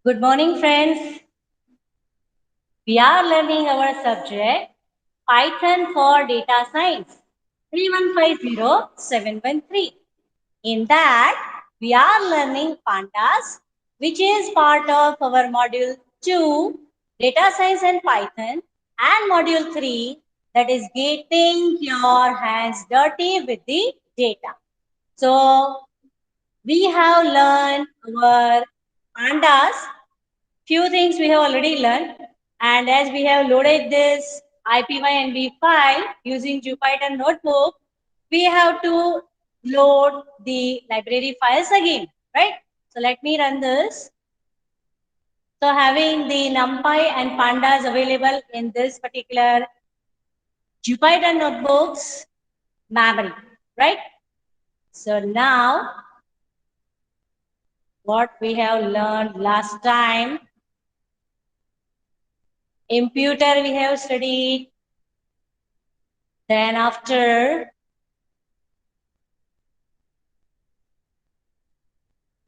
Good morning, friends. We are learning our subject Python for Data Science 3150713. In that, we are learning Pandas, which is part of our module 2, Data Science and Python, and module 3, that is getting your hands dirty with the data. So, we have learned our Pandas. Few things we have already learned, and as we have loaded this IPYNB file using Jupyter Notebook, we have to load the library files again, right? So let me run this. So having the NumPy and Pandas available in this particular Jupyter Notebooks memory, right? So now what we have learned last time, imputer we have studied, then after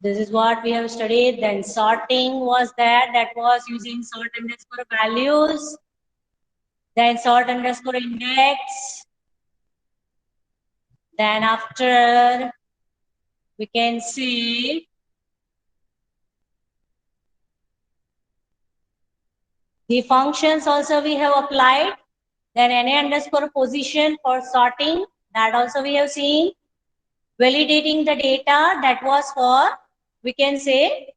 this is what we have studied. Then sorting was there, that was using sort underscore values, then sort underscore index. Then after we can see the functions also we have applied. Then any underscore position for sorting, that also we have seen. Validating the data, that was for, we can say,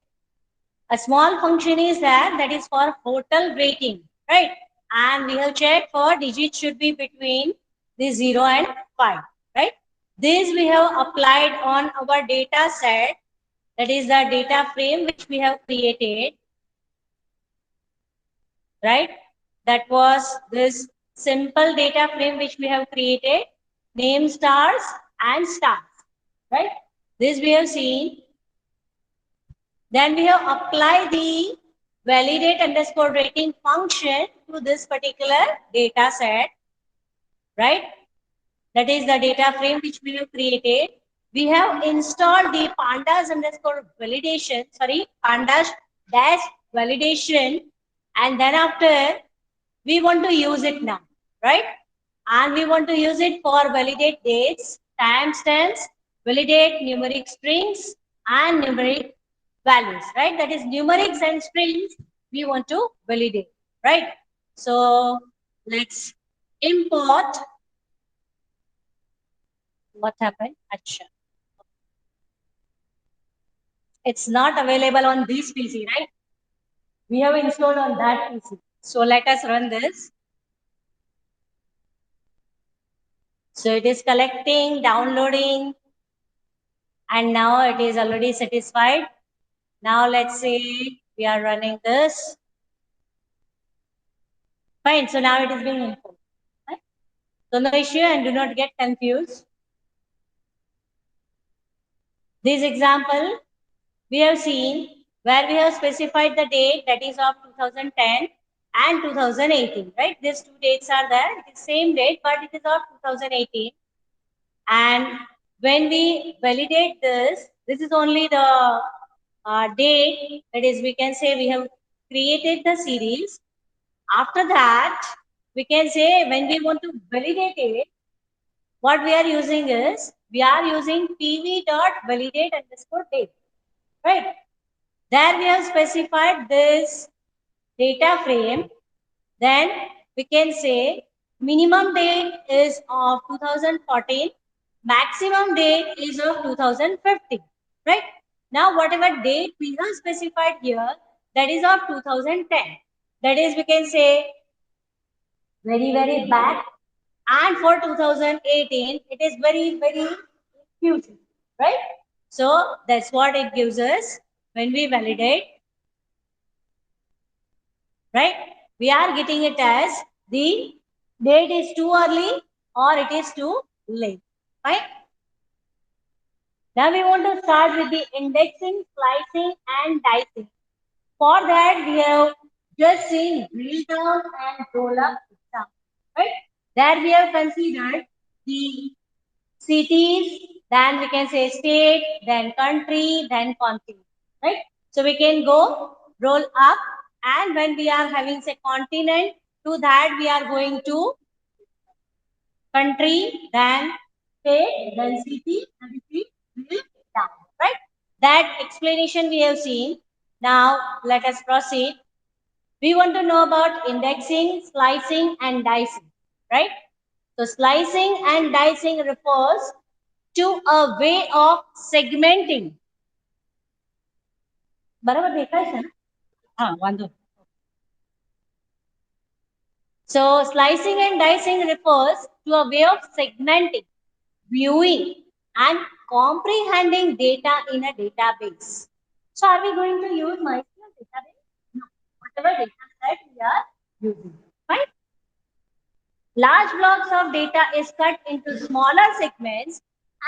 a small function is that is for hotel rating, right? And we have checked for digits should be between the 0 and 5, right? This we have applied on our data set, that is the data frame which we have created, right? That was this simple data frame which we have created, name stars and stars, right? This we have seen. Then we have applied the validate underscore rating function to this particular data set, right? That is the data frame which we have created. We have installed the pandas underscore validation, pandas dash validation, and then after we want to use it now, right? And we want to use it for validate dates, timestamps, validate numeric strings and numeric values, right? That is numerics and strings we want to validate, right? So let's import. What happened? Achha. It's not available on this PC, right? We have installed on that PC. So let us run this. So it is collecting, downloading, and now it is already satisfied. Now let's say we are running this. Fine. So now it is being imported. Right? So no issue, and do not get confused. This example we have seen where we have specified the date, that is of 2010 and 2018, right? These two dates are there. It is same date, but it is of 2018. And when we validate this, this is only the date, that is, we can say we have created the series. After that, we can say when we want to validate it, what we are using is, we are using pv.validate underscore date, right? There we have specified this data frame. Then we can say minimum date is of 2014, maximum date is of 2015, right? Now whatever date we have specified here, that is of 2010. That is, we can say very back. And for 2018, it is very huge, right? So that's what it gives us when we validate, right? We are getting it as the date is too early or it is too late, right? Now we want to start with the indexing, slicing and dicing. For that, we have just seen drill down and roll up example, right? There we have considered the cities, then we can say state, then country, then continent, right? So we can go roll up, and when we are having say continent, to that we are going to country, then state, then city, and city will down, right? That explanation we have seen. Now let us proceed. We want to know about indexing, slicing, and dicing, right? So slicing and dicing refers to a way of segmenting. बराबर देखा है ना? हाँ, वांदो. So slicing and dicing refers to a way of segmenting, viewing, and comprehending data in a database. So are we going to use MySQL database? No. Whatever data set we are using, right? Large blocks of data is cut into smaller segments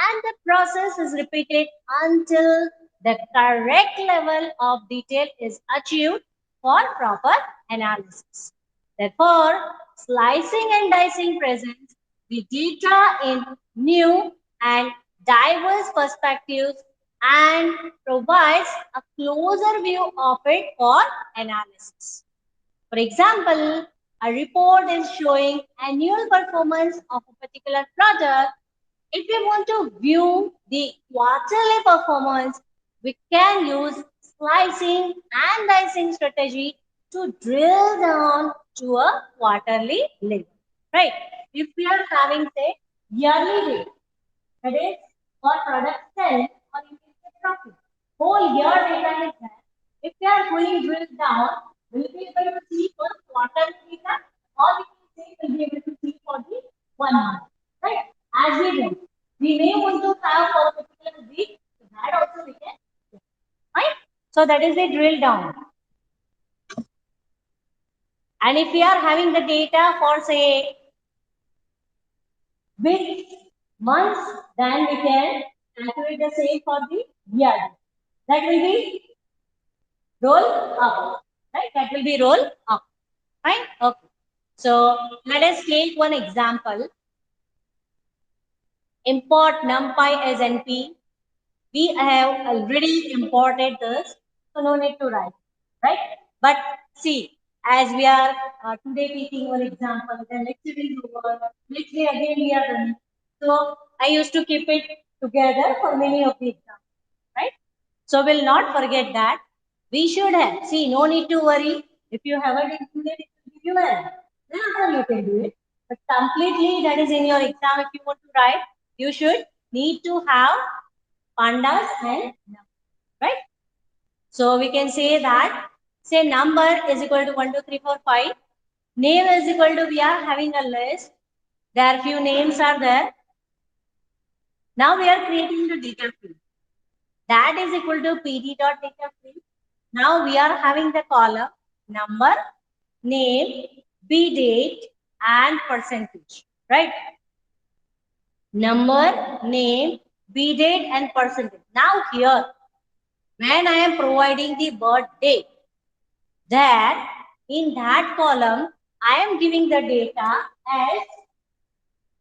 and the process is repeated until the correct level of detail is achieved for proper analysis. Therefore, slicing and dicing presents the data in new and diverse perspectives and provides a closer view of it for analysis. For example, a report is showing annual performance of a particular product. If we want to view the quarterly performance, we can use slicing and dicing strategy to drill down to a quarterly level, right? If we are having say yearly rate, that is for product sell or you can say profit, whole year data is there. If we are going drill down, we'll be able to see for quarterly data or we can say we'll be able to see for the 1 month, right? As we do, we may want to have for a particular week, so that also we can do, right? So that is the drill down. And if we are having the data for say with months, then we can calculate the same for the year. That will be roll up, right? That will be roll up, right? Okay. So let us take one example. Import NumPy as NP. We have already imported this, so no need to write, right? But see, as we are today taking one example, then next day will over, next day again we are running. So I used to keep it together for many of the examples, right? So we'll not forget that. We should have, see, no need to worry. If you haven't included, it will give you error. Then after you can do it. But completely that is in your exam. If you want to write, you should need to have pandas and numbers, right? So we can say that, say number is equal to 1, 2, 3, 4, 5. Name is equal to, we are having a list. There are few names are there. Now we are creating the data field. That is equal to pd.data field. Now we are having the column number, name, b date, and percentage, right? Number, name, b date, and percentage. Now here, when I am providing the birth date, that in that column, I am giving the data as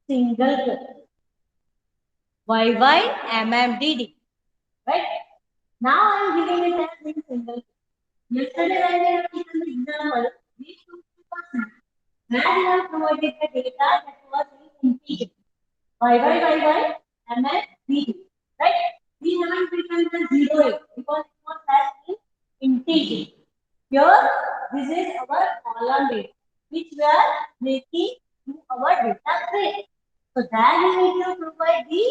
single YYMMDD, right? Now I am giving it as in single. Yesterday when we have taken the example, these 2%, where we have provided the data that was in integer. YY, MMDD, right? We haven't written the 0 because it was as in integer. Here, this is our column data, which we are making to our data frame. So that we need to provide the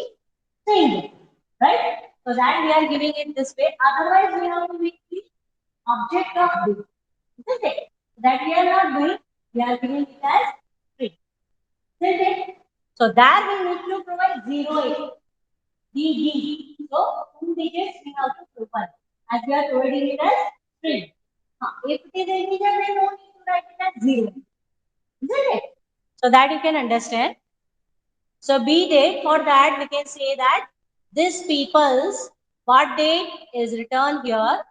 string, right? So that we are giving it this way. Otherwise, we have to make the object of this, isn't it? That we are not doing. We are giving it as string, isn't it? So there we need to provide 0, DD. So 2 digits we have to provide as we are providing it as string. If it is integer, then no need to write it as 0. Isn't it? So that you can understand. So B date, for that we can say that this people's birth date is written here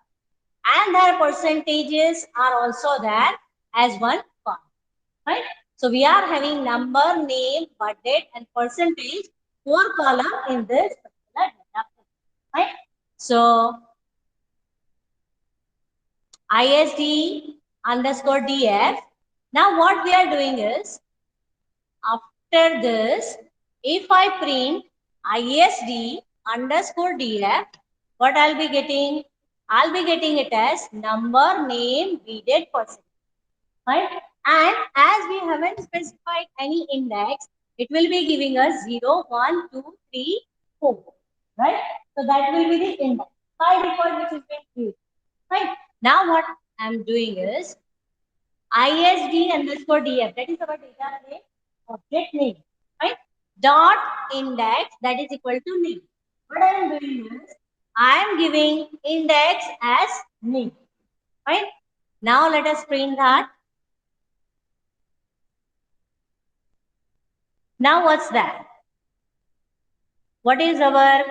and their percentages are also there as one column. Right? So we are having number, name, birth date, and percentage 4 column in this particular data. Right? So ISD underscore DF. Now what we are doing is, after this, if I print ISD underscore DF, what I'll be getting? I'll be getting it as number, name, dated, percent. Right? And as we haven't specified any index, it will be giving us 0, 1, 2, 3, 4. Right? So that will be the index by default which is being used. Right? Now what I'm doing is ISD underscore DF, that is our data frame object name. Right? Dot index, that is equal to name. What I am doing is I am giving index as name. Right? Now let us print that. Now what's that? What is our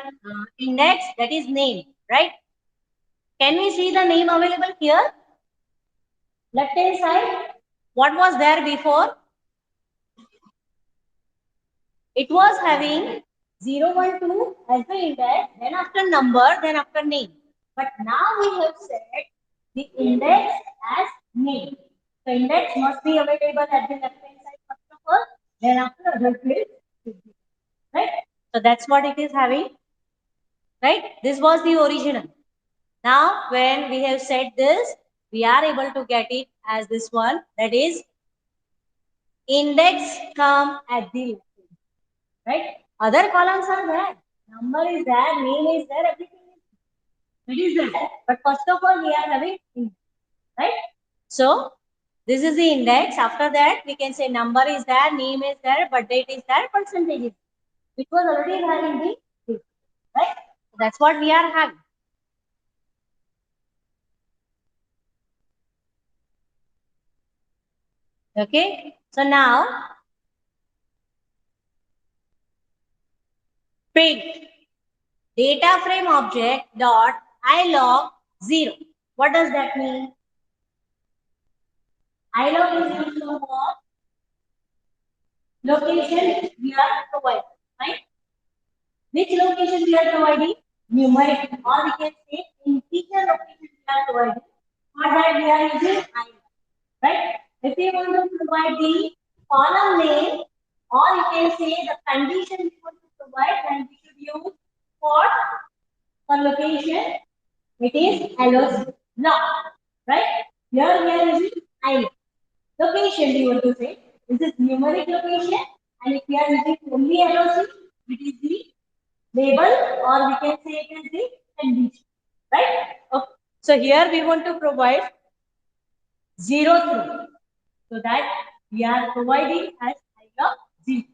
index? That is name, right? Can we see the name available here? Left hand side. What was there before? It was having 0, 1, 2 as the index, then after number, then after name. But now we have set the index as name. The index must be available at the left hand side first of all, then after other fields. Right? So that's what it is having. Right? This was the original. Now, when we have set this, we are able to get it as this one, that is index come at the left, right? Other columns are there. Number is there, name is there, everything is there. But first of all, we are having index, right? So, this is the index. After that, we can say number is there, name is there, birth date is there, percentage is there. It was already having the, right? That's what we are having. Okay, so now print data frame object dot ilog 0. What does that mean? Ilog is used for what? Location we are providing, right? Which location we are providing? Numeric, or we can say integer location we are providing. For that we are using ilog, right? If we want to provide the column name, or you can say the condition we want to provide, then we should use for location. It is allows not, right? Here we are using ILO. Location we want to say. This is numeric location, and if we are using only LOC, it is the label, or we can say it is the condition, right? Okay. So here we want to provide 0 through, so that we are providing as ILO 0.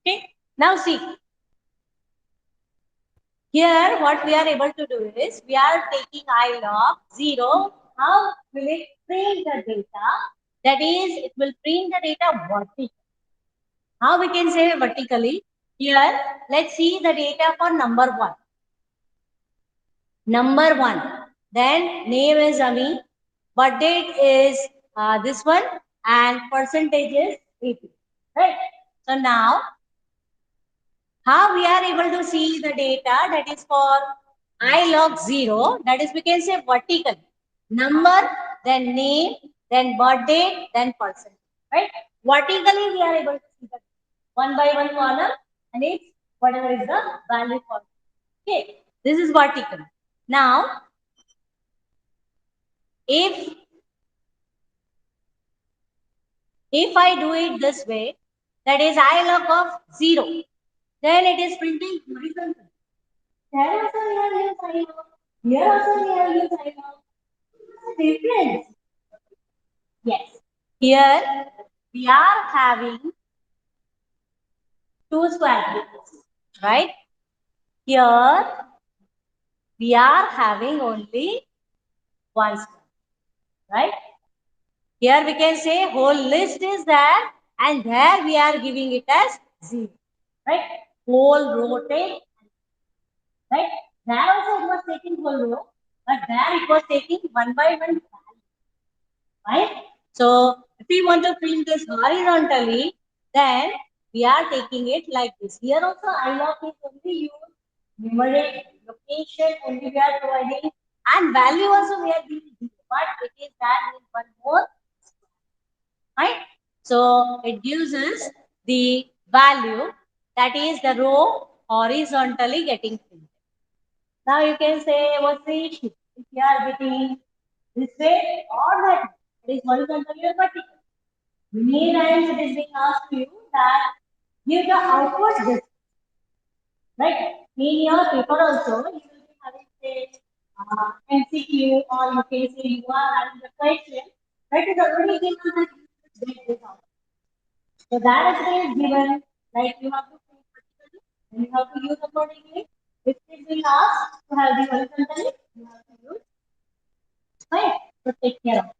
Okay. Now see. Here, what we are able to do is, we are taking ilog 0. How will it print the data? That is, it will print the data vertically. How we can say vertically? Here, let's see the data for number 1. Number 1. Then, name is Ami. Birth date is this one. And percentage is 80. Right? So, now, how we are able to see the data that is for ilog 0, that is we can say vertical. Number, then name, then birth date, then person. Right? Vertically we are able to see the one by one column, and it's whatever is the value for. Okay, this is vertical. Now, if I do it this way, that is ilog of 0, then it is printing horizontal. There also we have used ilog. Here also we have used ilog. What's the difference? Yes. Here we are having two square brackets, right? Here we are having only one square, right? Here we can say whole list is there, and there we are giving it as 0, right? Whole row take, right? There also it was taking whole row, but there it was taking one by one, right? So if we want to print this horizontally, then we are taking it like this. Here also ilog is only used numeric location only we are providing, and value also we are giving. but it is that with one more, right? So it gives us the value that is the row horizontally getting filled. Now you can say what's the issue? If you are getting this way or that, it is horizontally or vertical. Many times it is being asked you that give the output this, right? In your paper also, you will be having say MCQ or you can say you are having the question that is already given that you get this out. So that is given, like you have to think critically and you have to use accordingly. If it will ask to have the horizontally, you have to use, right? So take care of it.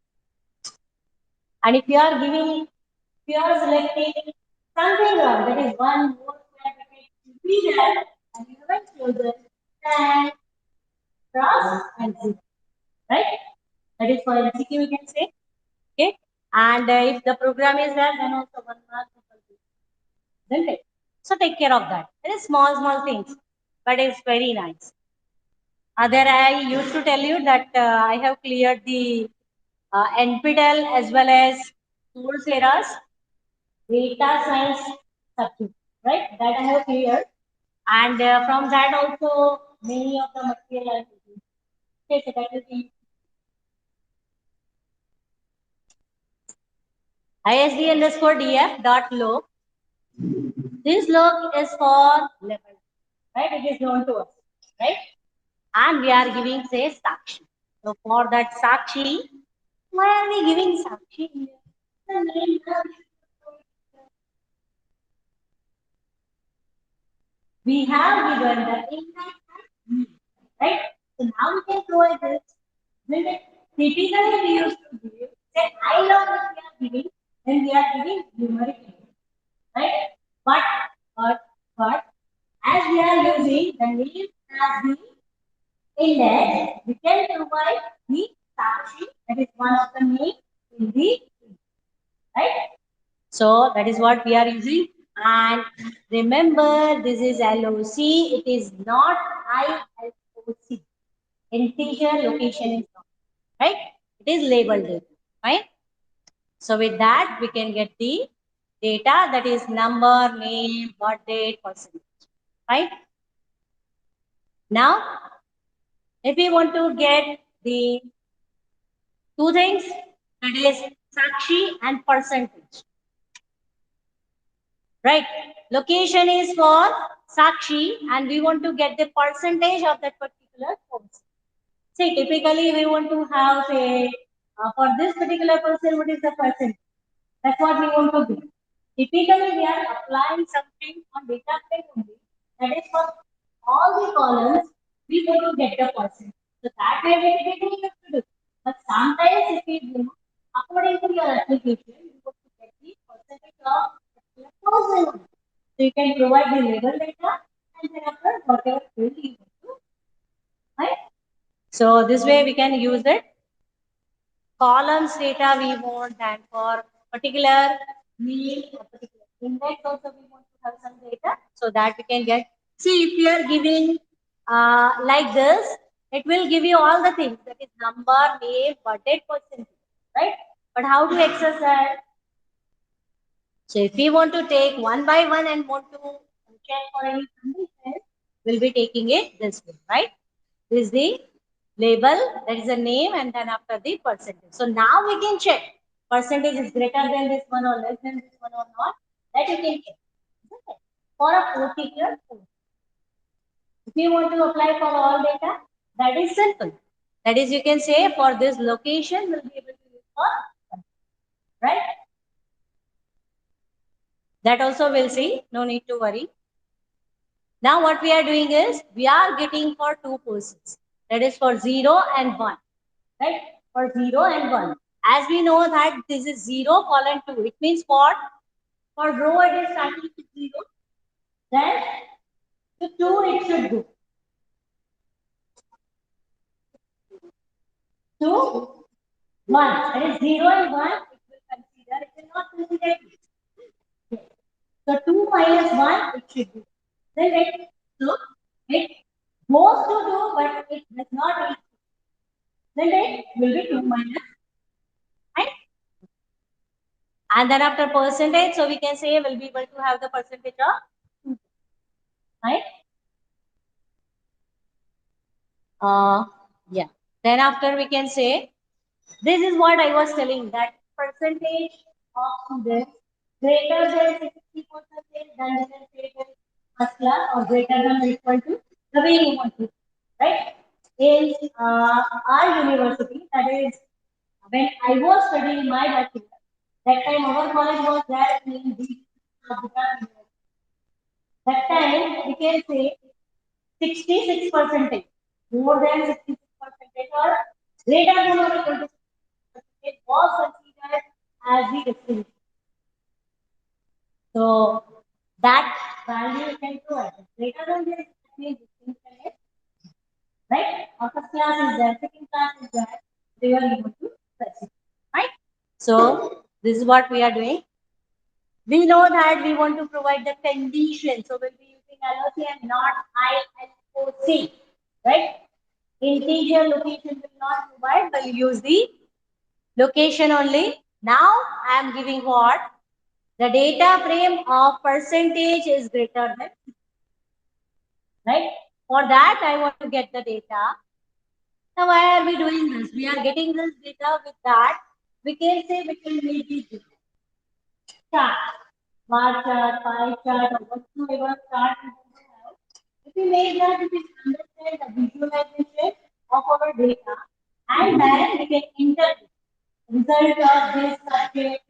And if you are giving, if you are selecting something wrong, that is one more square bracket to be there, and you haven't chosen, then cross and zero, right? That is for MCQ, you can say, okay? And if the program is there, then also one mark, isn't it? So take care of that. It is small, small things, but it's very nice. There I used to tell you that I have cleared the NPTEL as well as Coursera's data science subject, right? That I have cleared. And from that also, many of the material are using. Okay, so that is the ISD underscore DF dot log. This log is for level, right? It is known to us, right? And we are giving, say, Sakshi. So for that Sakshi, why are we giving Sakshi here? The name we have given the index, right? So now we can provide this. When it typically we used to give, say, I love that we are giving, then we are giving numeric, right? But, but, but, as we are using the name as the index, we can provide the Sakshi, that is one of the name in the, right? So that is what we are using. And remember, this is LOC. It is not ILOC. Integer location is not, right? It is labeled data, right? So with that, we can get the data that is number, name, birth date, percentage, right? Now, if we want to get the two things, that is Sakshi and percentage. Right? Location is for Sakshi and we want to get the percentage of that particular person. See, typically we want to have, say, for this particular person, what is the percentage? That's what we want to do. Typically, we are applying something on data type only. That is for all the columns, we want to get the percentage. So that way we typically have to do. But sometimes if we do, according to your application, you want to get the percentage of particular person. So you can provide the label data and then after whatever field you want to, right? So this way we can use it. Columns data we want, and for particular name or particular index also we want to have some data so that we can get. See, if you are giving like this, it will give you all the things, that is number, name, birth date, percentage, right? But how to access that? So if we want to take one by one and want to check for any condition, we'll be taking it this way, right? This is the label, that is the name, and then after the percentage. So now we can check percentage is greater than this one or less than this one or not. That you can check. Okay. For a particular course. If you want to apply for all data, that is simple. That is, you can say for this location, we'll be able to use for, right? That also we'll see. No need to worry. Now what we are doing is, we are getting for two persons. That is for 0 and 1. Right? For 0 and 1. As we know that this is 0 colon 2. It means what? For row it is starting with 0. Then to 2 it should go. To 1. That is 0 and 1. It will consider. It will not consider it. So 2 minus 1 it should be. Then it, so it goes to 2 but it does not reach. then it will be 2 minus, right? And then after percentage, so we can say we'll be able to have the percentage of 2, right? Uh, yeah. Then after we can say, this is what I was telling, that percentage of students greater than 60%, then we can say it is first class, or greater than or equal to the way you want to, right? In our university, that is when I was studying my bachelor, that time our college was there in the Gujarat. That time we can say 66 percentage, more than 66 percentage, or greater than or equal to 60% was considered as the destination. So that value you can provide. Greater than this, that means distinction is right. Or first class is there, second class is there. They are able to specify, right? So this is what we are doing. We know that we want to provide the condition, so we'll be using LOC and not ILOC, right? Integer location will not provide, but you use the location only. Now I am giving what? The data frame of percentage is greater than, right? For that, I want to get the data. Now, why are we doing this? We are getting this data with that. We can say we can make the chart, bar chart, pie chart, or whatsoever chart we want to have. If we make that, we can understand the visualization of our data, and then we can interpret result of this subject,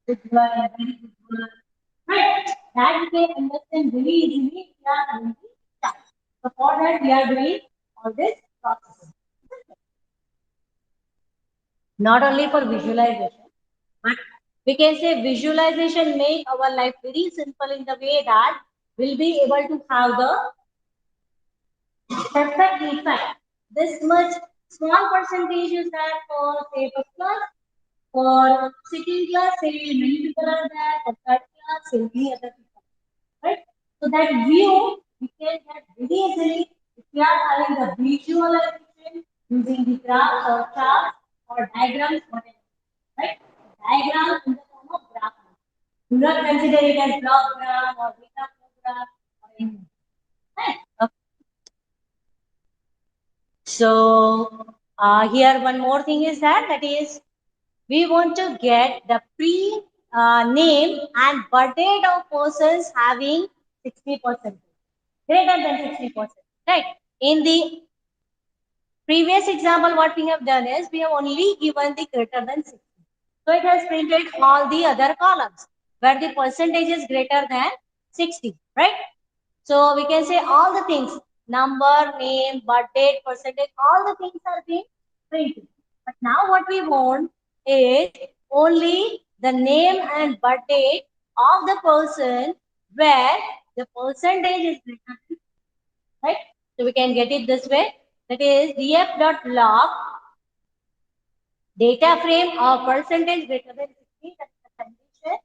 good one, very good one. Right? That we can understand very easily if we are doing the chart. So for that we are doing all this process. Not only for visualization, but we can say visualization make our life very simple in the way that we'll be able to have the perfect effect. This much small percentage is that for say first class, for second class, say many people are there, for third class, say many other people, right? So that view we can get very easily if we are having the visualization using the graphs or charts or diagrams, whatever, right? Diagram in the form of graph. Do not consider it as block graph or data graph or anything. Right? Okay. So here one more thing is that is we want to get the pre name and birth date of persons having 60%, greater than 60%, right? In the previous example, what we have done is we have only given the greater than 60. So it has printed all the other columns where the percentage is greater than 60, right? So we can say all the things, number, name, birth date, percentage, all the things are being printed. But now what we want is only the name and birth date of the person where the percentage is greater than, right? So we can get it this way. That is df.log data frame of percentage greater than 60. That's the condition.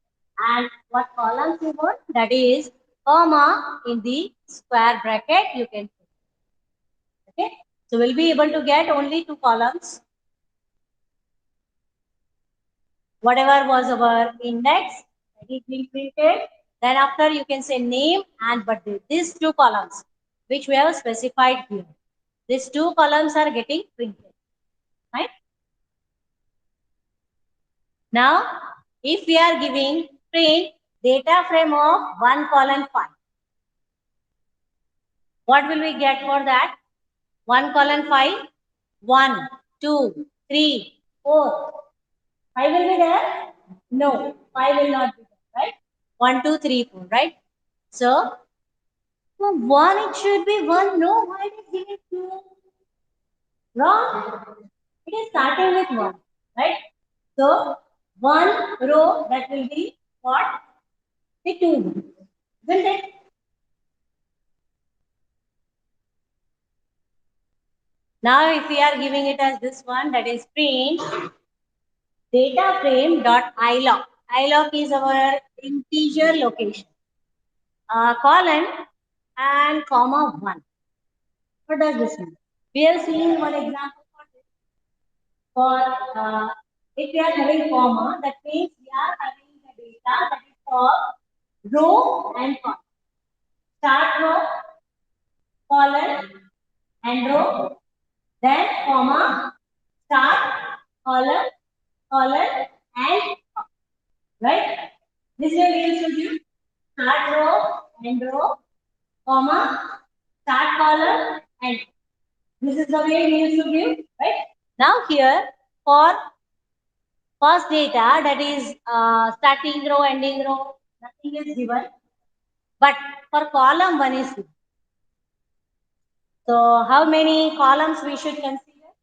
And what columns you want? That is comma in the square bracket you can put. Okay. So we'll be able to get only 2 columns. Whatever was our index, that is being printed. Then after you can say name and birthday. These 2 columns which we have specified here. These 2 columns are getting printed. Right? Now, if we are giving print data frame of 1 colon 5, what will we get for that? 1 colon 5, 1, 2, 3, 4. 5 will be there? No, 5 will not be there, right? 1, 2, 3, 4, right? So, 1 it should be 1. No, why did it give it 2? Wrong. It is starting with 1, right? So, 1 row that will be what? The 2. Isn't it? Now, if we are giving it as this one, that is print data frame dot iloc. Iloc is our integer location. Colon and comma 1. What does this mean? We have seen one example for this. For if we are having comma, that means we are having the data that is for row and column. Start row, column, and row, then comma, start, column, column, and column. Right? This way we used to do start row and row, comma, start column, and this is the way we used to give, right? Now here for first data, that is starting row, ending row, nothing is given. But for column one is given. So how many columns we should consider?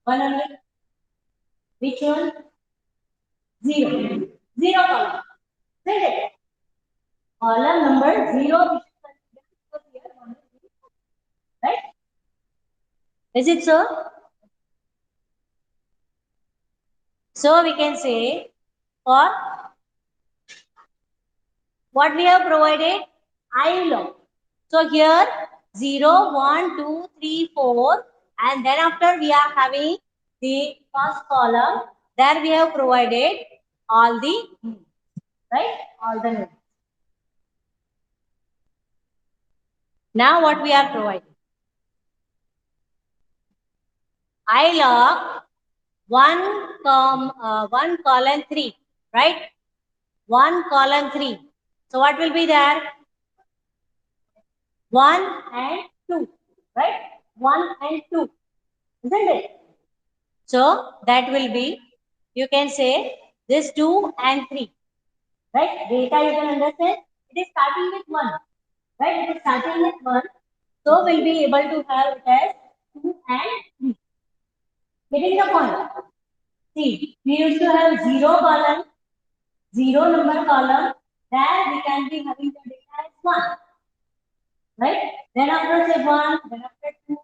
One only. Which one? Zero. Zero column. Isn't it? Column number zero we should consider because here one is zero. Right? Is it so? So we can say for what we have provided I log. So here 0, 1, 2, 3, 4 and then after we are having the first column. There we have provided all the names, right? All the names. Now what we are providing? I log 1 column 3, right? 1 column 3. So what will be there? 1 and 2, right? 1 and 2, isn't it? So that will be, you can say this 2 and 3, right? Data you can understand. It is starting with 1, right? It is starting with 1. So we'll be able to have it as 2 and 3. Getting the point? See, we used to have 0 column, 0 number column. There we can be having the data as 1, right? Then after say 1, then after 2,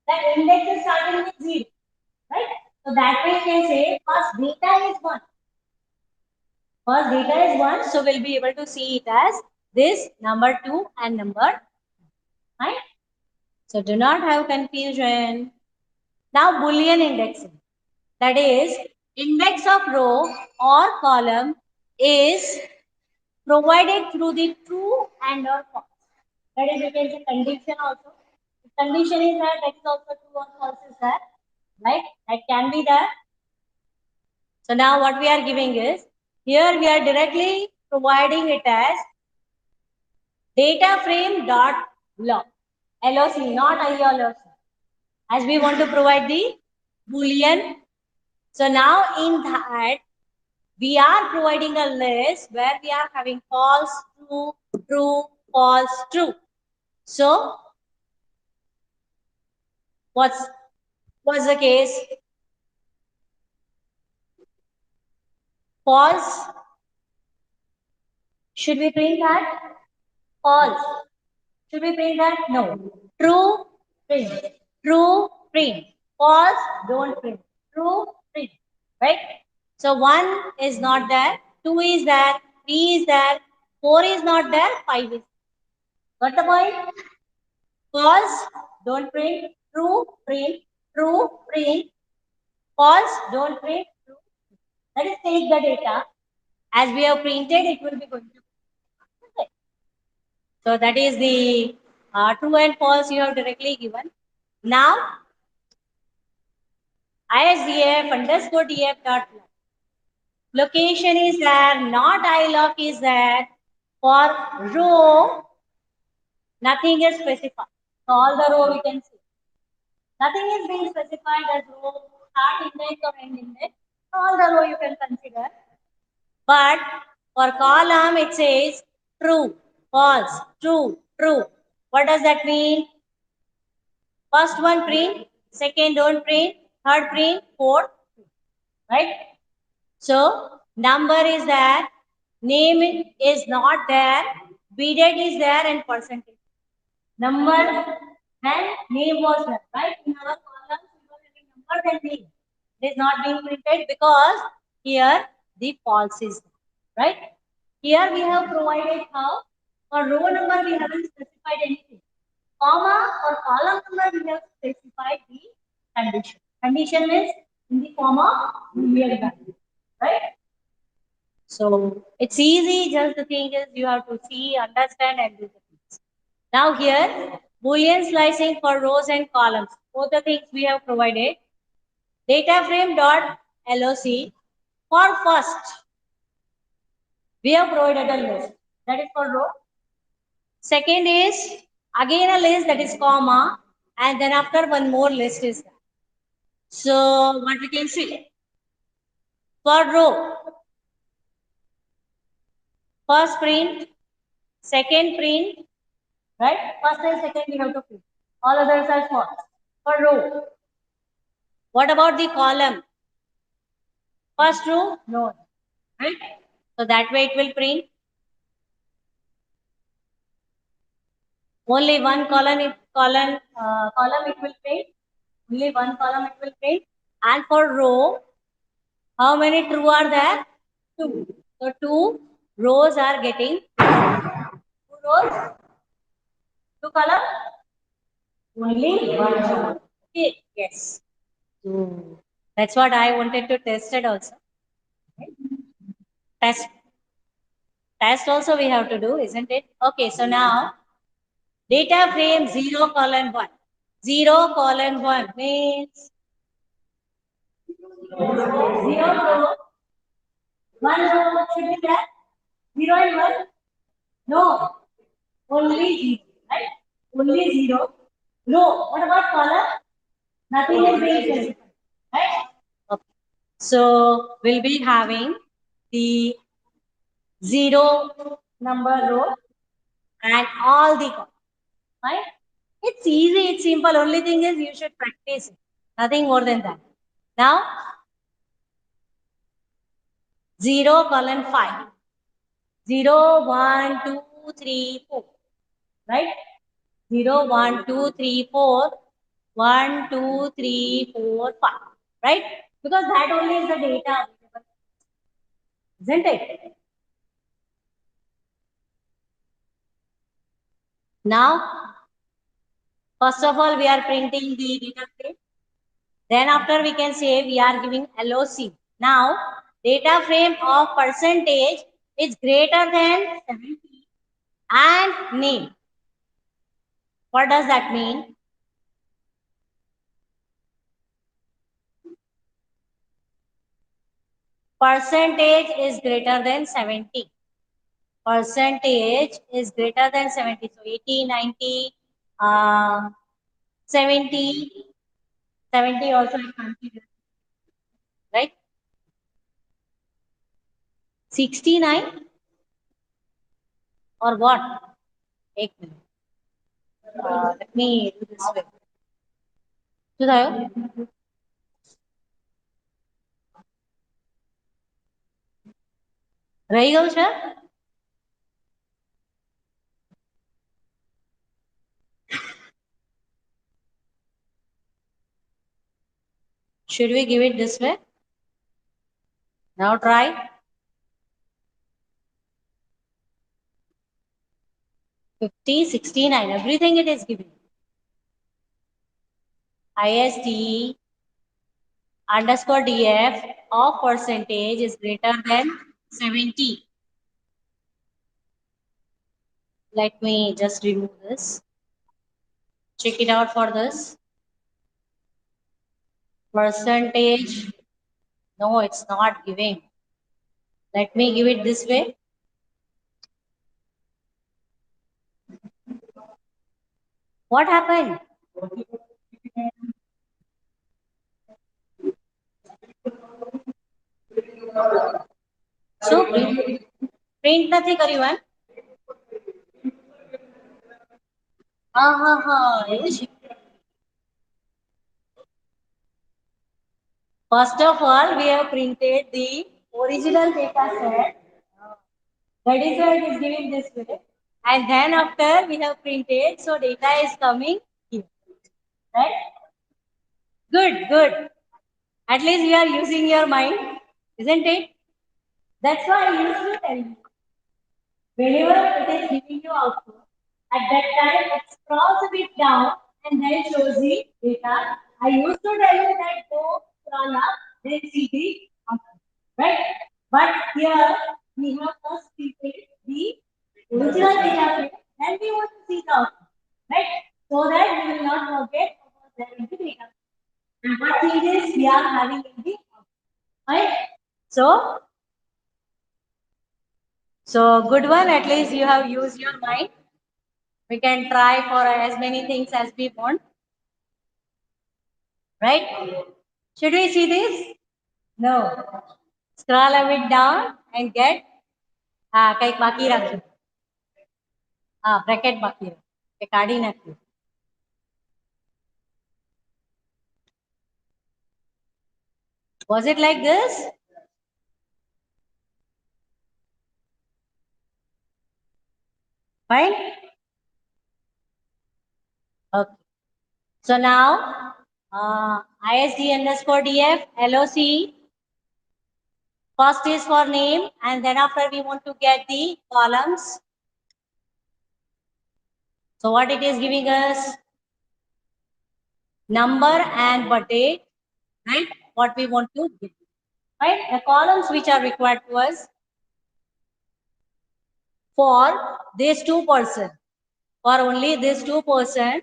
the index is starting with 0, right? So that way you can say first data is 1. First data is 1, so we'll be able to see it as this number 2 and number 9. So do not have confusion. Now Boolean indexing. That is, index of row or column is provided through the true and or false. That is, you can say condition also. If condition is there, that is also true or false is there. Right? That can be there. So now what we are giving is, here we are directly providing it as data frame dot log. LOC, not ILOC. As we want to provide the Boolean. So now in that, we are providing a list where we are having false, true, true, false, true. So what's the case? False. Should we print that? False. Should we print that? No. True, print. True, print. False, don't print. True, print. Right? So 1 is not there, 2 is there, 3 is there, 4 is not there, 5 is there. Got the point? False, don't print. True, print. True, print. False, don't print. True. Let us take the data. As we have printed, it will be going to. Okay. So that is the true and false you have directly given. Now, ISDF underscore DF dot location is there, not ILOC is there. For row, nothing is specified. So all the row we can see. Nothing is being specified as row, start index or end index. All the row you can consider. But for column, it says true, false, true, true. What does that mean? First one print, second don't print, third print, fourth, right? So number is there, name is not there, period is there, and percentage. Number and name was there, right? In our columns, we were having number and name. It is not being printed because here the false is there, right? Here we have provided how for row number we haven't specified anything. Comma or column number we have specified the condition. Condition means in the form of Boolean value, right? So it's easy. Just the thing is you have to see, understand, and do the things. Now here, Boolean slicing for rows and columns. Both the things we have provided. Data frame dot loc for first. We have provided a list that is for row. Second is again a list that is comma, and then after one more list is that. So what we can see for row, first print, second print, right? First and second we have to print. All others are false. For row. What about the column? First row, no, right? So that way it will print. Only one column it will print. Only one column it will print. And for row, how many true are there? Two. So two rows are getting two rows, two column, only one row. Okay, yes. So that's what I wanted to test it also. Test test also we have to do, isn't it? Okay, so now data frame 0 colon 1. 0 colon 1 means 0 row, 1 row should be there. 0 and 1? No, only 0, right? Only 0. Row, what about column? Nothing is being specified, right? Okay. So we'll be having the 0 number row and all the columns, right? It's easy, it's simple. Only thing is you should practice it. Nothing more than that. Now, 0 colon 5. 0, 1, 2, 3, 4. Right? 0, 1, 2, 3, 4. 1, 2, 3, 4, 5. Right? Because that only is the data available. Isn't it? Now, first of all, we are printing the data frame. Then after we can say we are giving LOC. Now, data frame of percentage is greater than 70 and name. What does that mean? Percentage is greater than 70. Percentage is greater than 70. So 80, 90, 70, 70 also I consider. Right? 69 or what? एक minute. Let me do this way. सुधायो? रही गयो છે? Should we give it this way? Now try. 50, 69, everything it is giving. IST underscore DF of percentage is greater than 70. Let me just remove this. Check it out for this. Percentage. No, it's not giving. Let me give it this way. What happened? So print નથી કર્યું એવું છે. First of all, we have printed the original data set. That is why it is giving this way. And then after we have printed, so data is coming here. Right? Good, good. At least you are using your mind, isn't it? That's why I used to tell you. Whenever it is giving you output, at that time it scrolls a bit down and then shows the data I used to tell you that go Kerala, then see the outcome, right? But here we have first treated the original data frame, then we want to see the outcome, right? So that we will not forget about that in the data frame. And what changes we are having in the outcome, right? So, so good one. At least you have used your mind. We can try for as many things as we want, right? Should we see this? No. Scroll a bit down and get કંઈક બાકી રાખ્યું bracket બાકી કે કાઢી નાખ્યું Was it like this? Fine. Okay. So now ISD underscore DF LOC. First is for name, and then after we want to get the columns. So what it is giving us? Number and birth date, right? What we want to get, right? The columns which are required to us for these two person, for only these two person,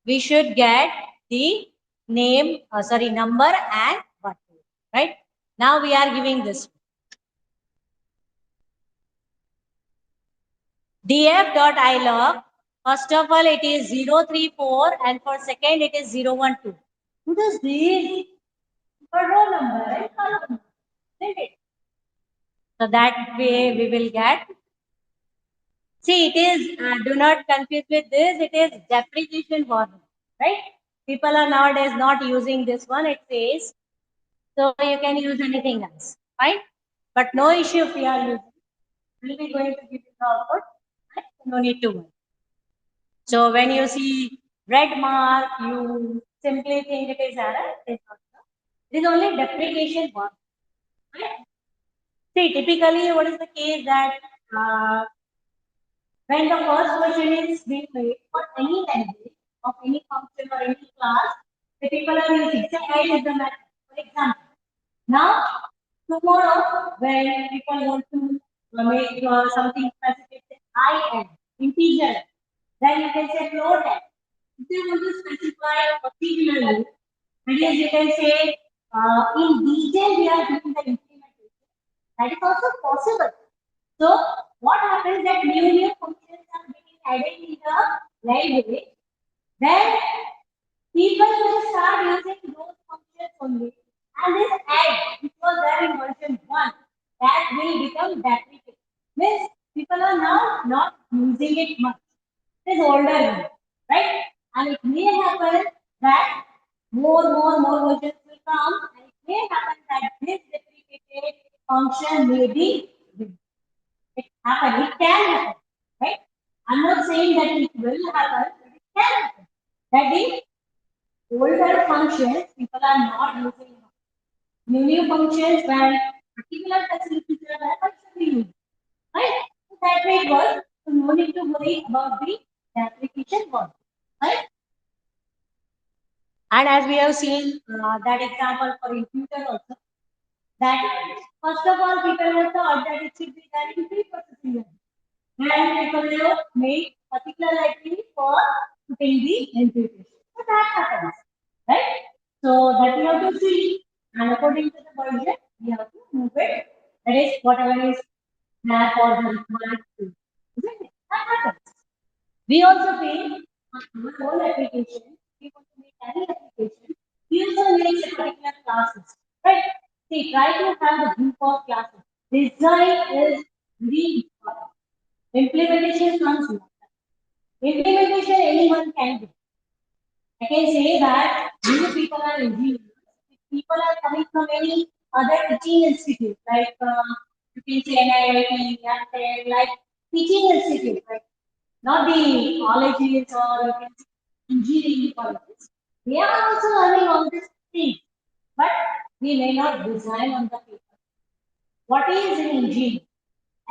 we should get the name, sorry, number and birth date, right? Now we are giving this. df.ilog, first of all it is 034 and for second it is 012. What is this? For roll number, right? Column number, isn't it? So that way we will get. See, it is, do not confuse with this, it is depreciation formula, right? People are nowadays not using this one, it says. So you can use anything else, right? But no issue if you are using. We'll be going to give you the output, right? No need to worry. So when you see red mark, you simply think it is error. It is only depreciation formula, right? See, typically, what is the case that when the first version is being made for any language of any function or any class, the people are using. Say, I is the method, for example. Now, tomorrow, when people want to make something specific, say I am integer, then you can say float m. If you want to specify particularly, that is, you can say in detail we are doing the implementation. That is also possible. So what happens that new functions are being added in the language, then people will start using those functions only. And this add, which was there in version 1, that will become deprecated. Means people are now not using it much. It is older one, right? And it may happen that more versions will come, and it may happen that this deprecated function may be removed. It happen. It can happen, right? I'm not saying that it will happen, but it can happen. That is, older functions people are not using. New functions when particular facilities are there, but should be used, right? So that way it works. So no need to worry about the application work, right? And as we have seen that example for computer also, that first of all people have thought that it should be done in pre-processing unit. And people have made particular library for putting the imputation. So that happens, right? So that we have to see, and according to the version, we have to move it. That is whatever is map or the required to. Isn't it? That happens. We also feel on our whole application, we want to make any application, we also make a particular classes, right? See, try to have the group of classes. Design is really important. Implementation comes later. Implementation anyone can do. I can say that many people are engineers. If people are coming from any other teaching institute, like you can say NIIT, NATED, like teaching institute, right? Not the colleges or you can say engineering colleges. They are also learning all these things, but we may not design on the paper. What is an engineer?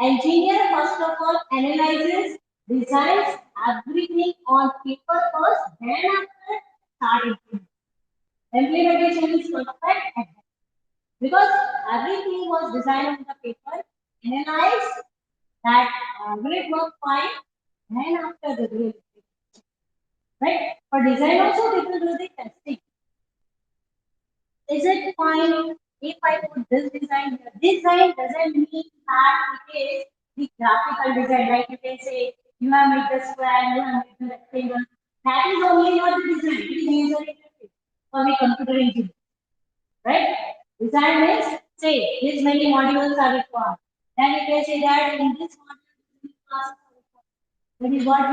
Engineer first of all analyzes, designs everything on paper first, then after start implementing. Implementation is perfect because everything was designed on the paper, analyzed that will it work fine, and after the real right? For design also people do the testing. Is it fine if I put this design here? Design doesn't mean that it is the graphical design. Like you can say, you have made the square, you have made the rectangle. That is only not the design. It is user interface for the computer engineer, right? Design means, say, these many modules are required. Then you can say that in this module, these classes are required. That is what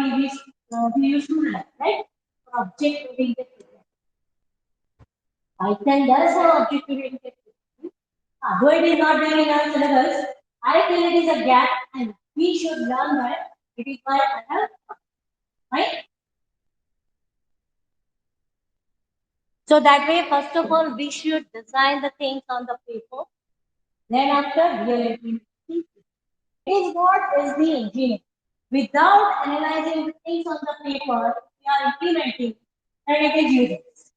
we used to have, right? For object oriented programming. Python does have object oriented programming. Though it is not there in our syllabus, I feel it is a gap and we should learn that. It is why I have, right? So that way, first of all, we should design the things on the paper. Then after, real implementation. Is what is the engineering. Without analyzing the things on the paper, we are implementing, and it is useless.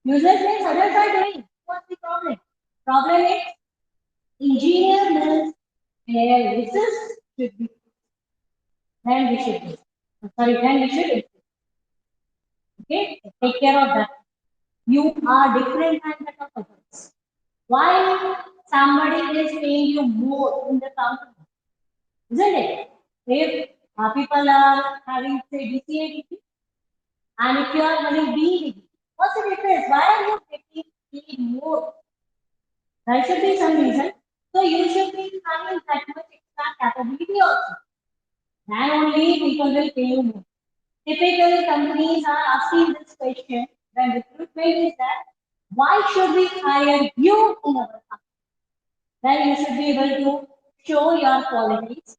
Useless means others are doing. What's the problem? Problem is engineer means analysis should be. Then we should do. Sorry, then we should. Okay, take care of that. You are different than that of others. Why somebody is paying you more in the company? Isn't it? If people are having say DCA degree and if you are having B degree, what's the difference? Why are you getting paid more? There should be some reason. So you should be having that much extra capability also. Then only people will pay you more. Typically, companies are asking this question when recruitment is that why should we hire you in our company? Then you should be able to show your qualities.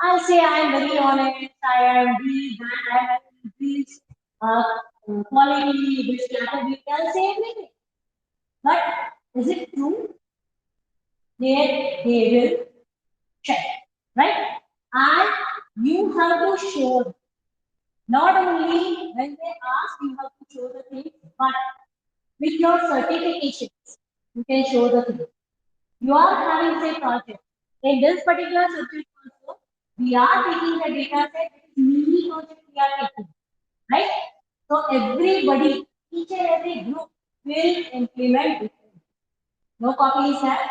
I'll say I am very honest, I am this, that, I have this quality, this capability, I'll say everything. But is it true? They will check, right? And you have to show, not only when they ask, you have to show the thing, but with your certifications, you can show the thing. You are having say project. In this particular subject also, we are taking the data set, it is mini project we are taking, right? So everybody, each and every group will implement it. No copy is there.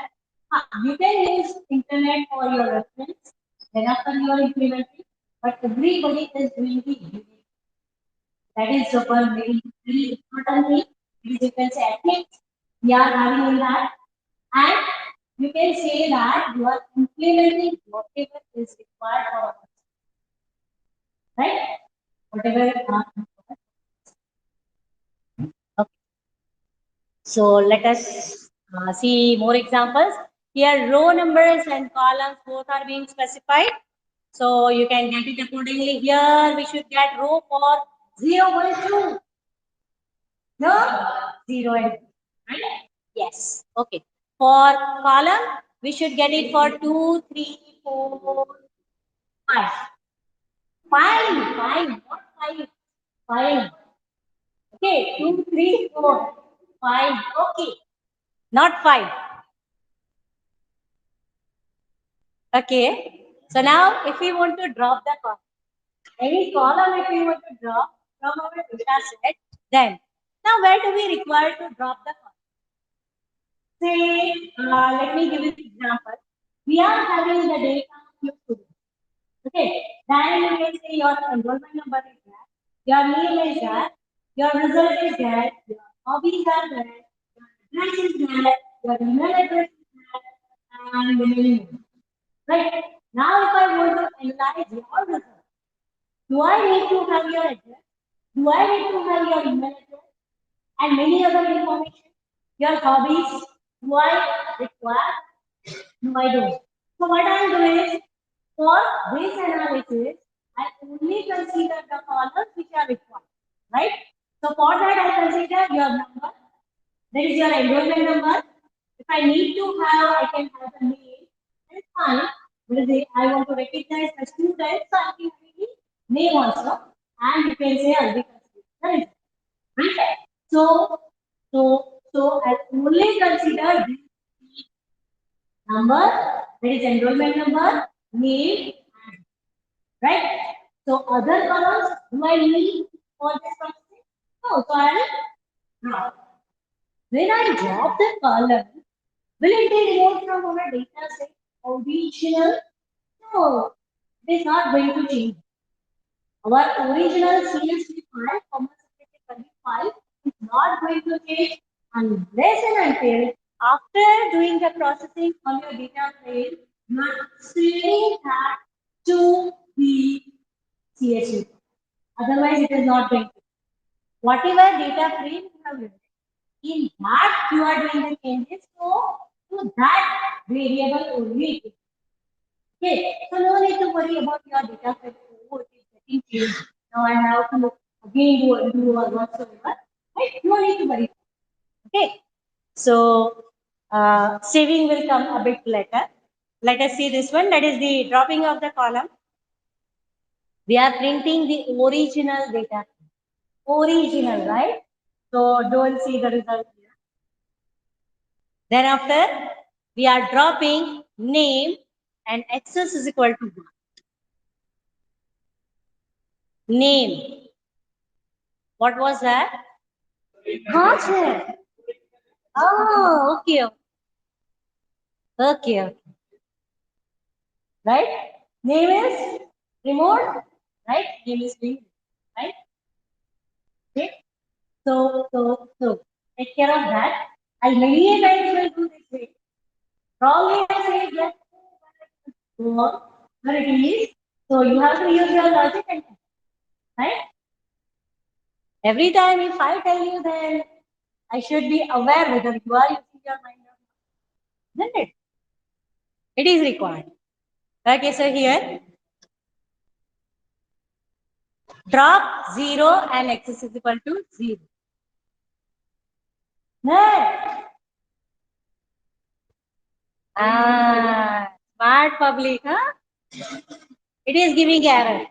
You can use internet for your reference, then after you are implementing, but everybody is doing the unique. That is the one very, very important thing. Because you can say ethics, we are having in that. And you can say that you are implementing whatever is required for us, right? Whatever. Okay. So let us see more examples. Here, row numbers and columns both are being specified. So you can get it accordingly. Here we should get row for 0, 1, 2. No? 0 and 2. Right? Yes. Okay. For column, we should get it for 2, 3, 4, 5. 5, 5, not 5. 5. Okay. 2, 3, 4, 5. Okay. Not 5. Okay. So now if we want to drop the column, any column if we want to drop from our data set, then now where do we require to drop the column? Say, let me give you an example. We are having the data of your students. Okay, then you can say your enrollment number is there, your name is there, your result is there, your hobbies are there, your address is there, your email address is there, and your name. Right? Now, if I want to analyze your result, do I need to have your address? Do I need to have your email address? And many other information? Your hobbies? Do I require? No, I don't. So what I am doing is, for this analysis, I only consider the columns which are required. Right? So for that, I consider your number. That is your enrollment number. If I need to have, I can have a name. That's fine. Because I want to recognize the student, so I can have the name also. And you can say I'll be considered. Right? So So I only consider this number, that is enrollment number, name, right? So other columns, do I need for this processing? No, so I'll drop. When I drop the column, will it be removed from our data set original? No, it is not going to change. Our original CSV file, comma separated file, is not going to change unless and until after doing the processing on your data frame, you are saving that to the CSV. Otherwise, it is not going to. Whatever data frame you have written, in that you are doing the changes to that variable only. Okay, so no need to worry about your data set. Oh, it is getting changed. Now I have to again do or whatsoever. Right? No need to worry. Okay, so saving will come a bit later. Let us see this one. That is the dropping of the column. We are printing the original data. Original, right? So don't see the result here. Then after, we are dropping name and access is equal to 1. Name. What was that? Gotcha. Oh, okay. Okay. Right? Name is remote. Right? Name is remote. Right? Okay. So, take care of that. I many times will do this way. Wrongly I say that where it is. So you have to use your logic and right? Every time if I tell you, then I should be aware whether you are using your mind or not. Isn't it? It is required. Okay, so here drop 0 and x is equal to 0. No. Smart public, huh? It is giving error.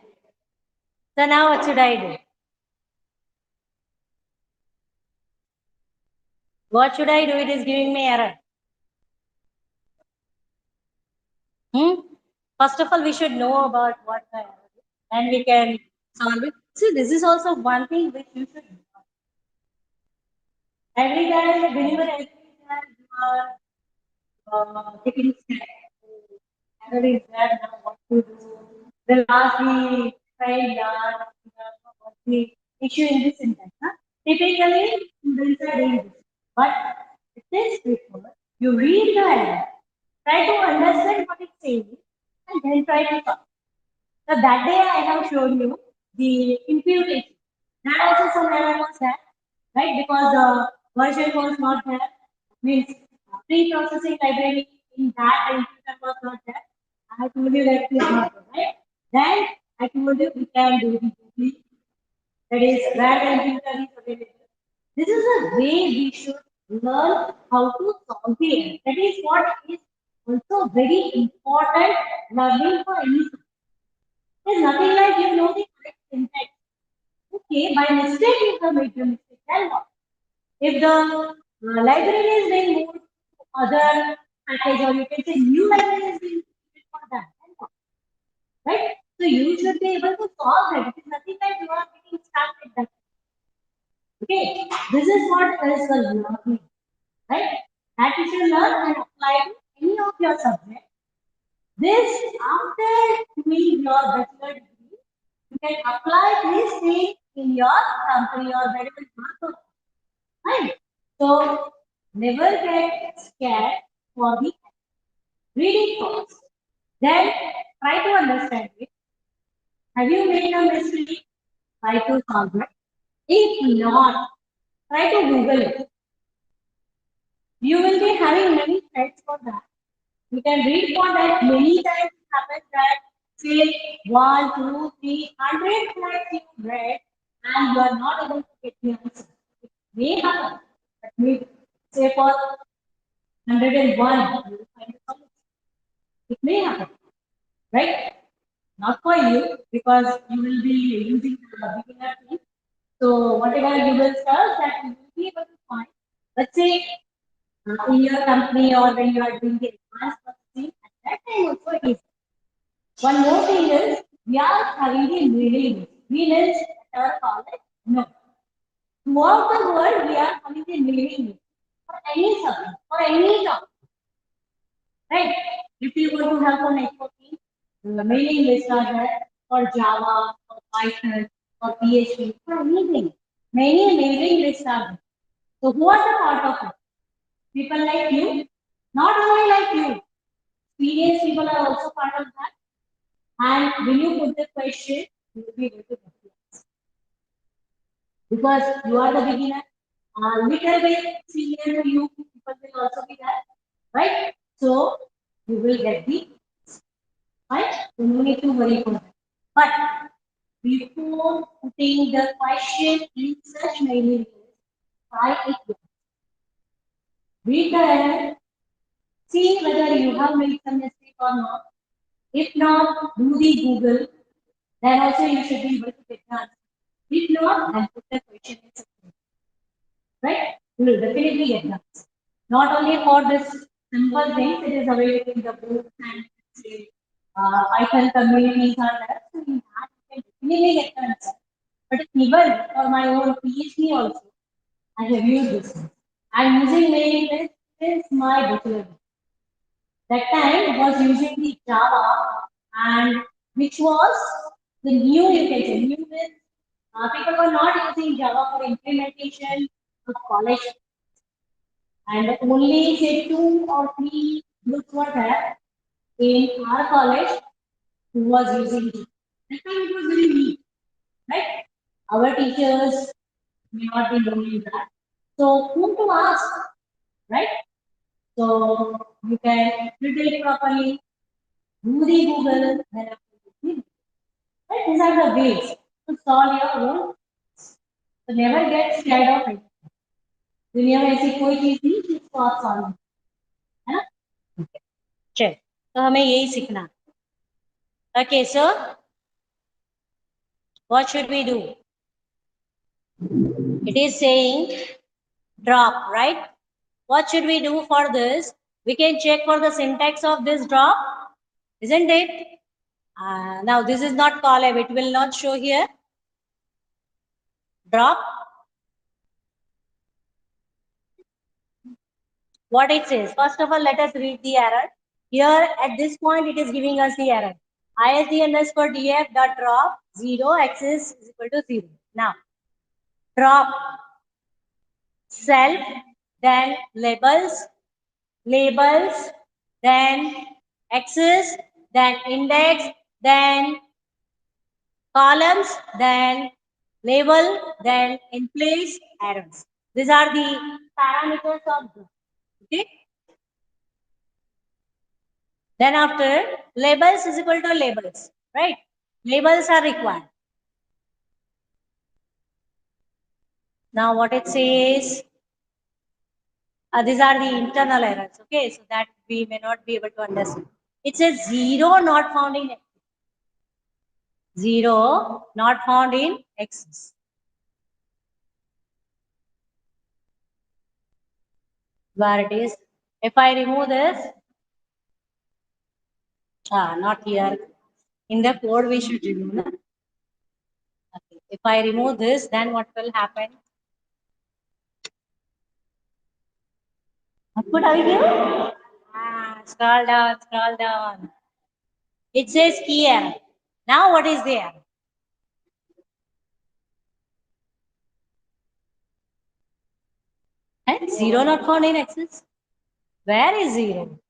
So now what should I do? What should I do? It is giving me error. First of all, we should know about what the error is, and we can solve it. See, this is also one thing which you should know. Every time, whenever every time you are taking steps, error is there, now what to do. The last we tried the issue in this instance. Huh? Typically, students are doing this. But this before, you read the error, try to understand what it's saying, and then try to solve. So that day I have shown you the imputation. That also some error was there, right? Because the version was not there. Means pre-processing library in that imputation was not there. I told you that it is not there, right? Then I told you we can do the that is where the imputation is available. This is a way we should learn how to solve the error. That is what is also very important learning for any subject. There's nothing like you know the correct syntax. Okay, by mistake you have made the mistake. Then what? If the library is being moved to other package or you can say new library is being created for that, then what? Right? So you should be able to solve that. It is nothing like you are getting stuck with that. Okay, this is what is the learning, right? That you should learn and apply to any of your subjects. This after doing your bachelor degree, you can apply this thing in your company or wherever you are. Right? So never get scared for the reading first. Then try to understand it. Have you made a mistake? Try to solve it. If not, try to Google it. You will be having many threads for that. You can read for that many times. It happens that say 1, 2, 3, 100 threads you read and you are not able to get the answer. It may happen, but maybe say for 101, you will find the solution. It may happen, right? Not for you because you will be using the beginner thing. So whatever you will search that you will be able to find. Let's say in your company or when you are doing the advanced processing, at that time also it is. One more thing is we are having the mailing. Means at our college, no. Throughout the world, we are having the mailing for any subject, for any job. Right? If you want to have a networking, the mailing list are there for Java, for Python, for PHP, for anything. Many mailing lists are there. So who are the part of it? People like you, not only like you. Experienced people are also part of that. And when you put the question, you will be able to get the answer. Because you are the beginner. Little bit senior to you, people will also be there. Right? So you will get the right? You no need to worry about that. But before putting the question in such mailing list, try it once. Read the error, see whether you have made some mistake or not. If not, do the Google. Then also you should be able to get the answer. If not, then put the question in separate. Right? You will definitely get the answer. Not only for this simple things, it is available in the books and Python communities are there. So in that, you can definitely get the answer. But even for my own PhD also, I have used this. I'm using mailing list since my bachelor. That time it was using the Java and which was the new you can say new with people were not using Java for implementation of college and only say 2 or 3 groups were there in our college who was using it. That time it was very weak, right? Our teachers may not be knowing that. So whom to ask, right? So you can read it properly, do the Google, then right? These are the ways to solve your own. So never get scared of it. दुनिया में ऐसी कोई चीज नहीं जिसको आप solve है ना चल तो हमें यही सीखना okay so what should we do it is saying drop right what should we do for this we can check for the syntax of this drop isn't it now this is not column it will not show here drop what it says first of all let us read the error here at this point it is giving us the error isd underscore df dot drop 0 axis is equal to 0 now drop self then labels then axis then index then columns then label then in place arrows these are the parameters of group okay then after labels is equal to labels right labels are required now what it says these are the internal errors okay so that we may not be able to understand it says 0 not found in 0 not found in X. Where it is. If I remove this, not here. In the code we should remove. No? Okay. If I remove this, then what will happen? What could I do? Scroll down, scroll down. It says key error. Now what is there? And 0 not found in Access. Where is 0?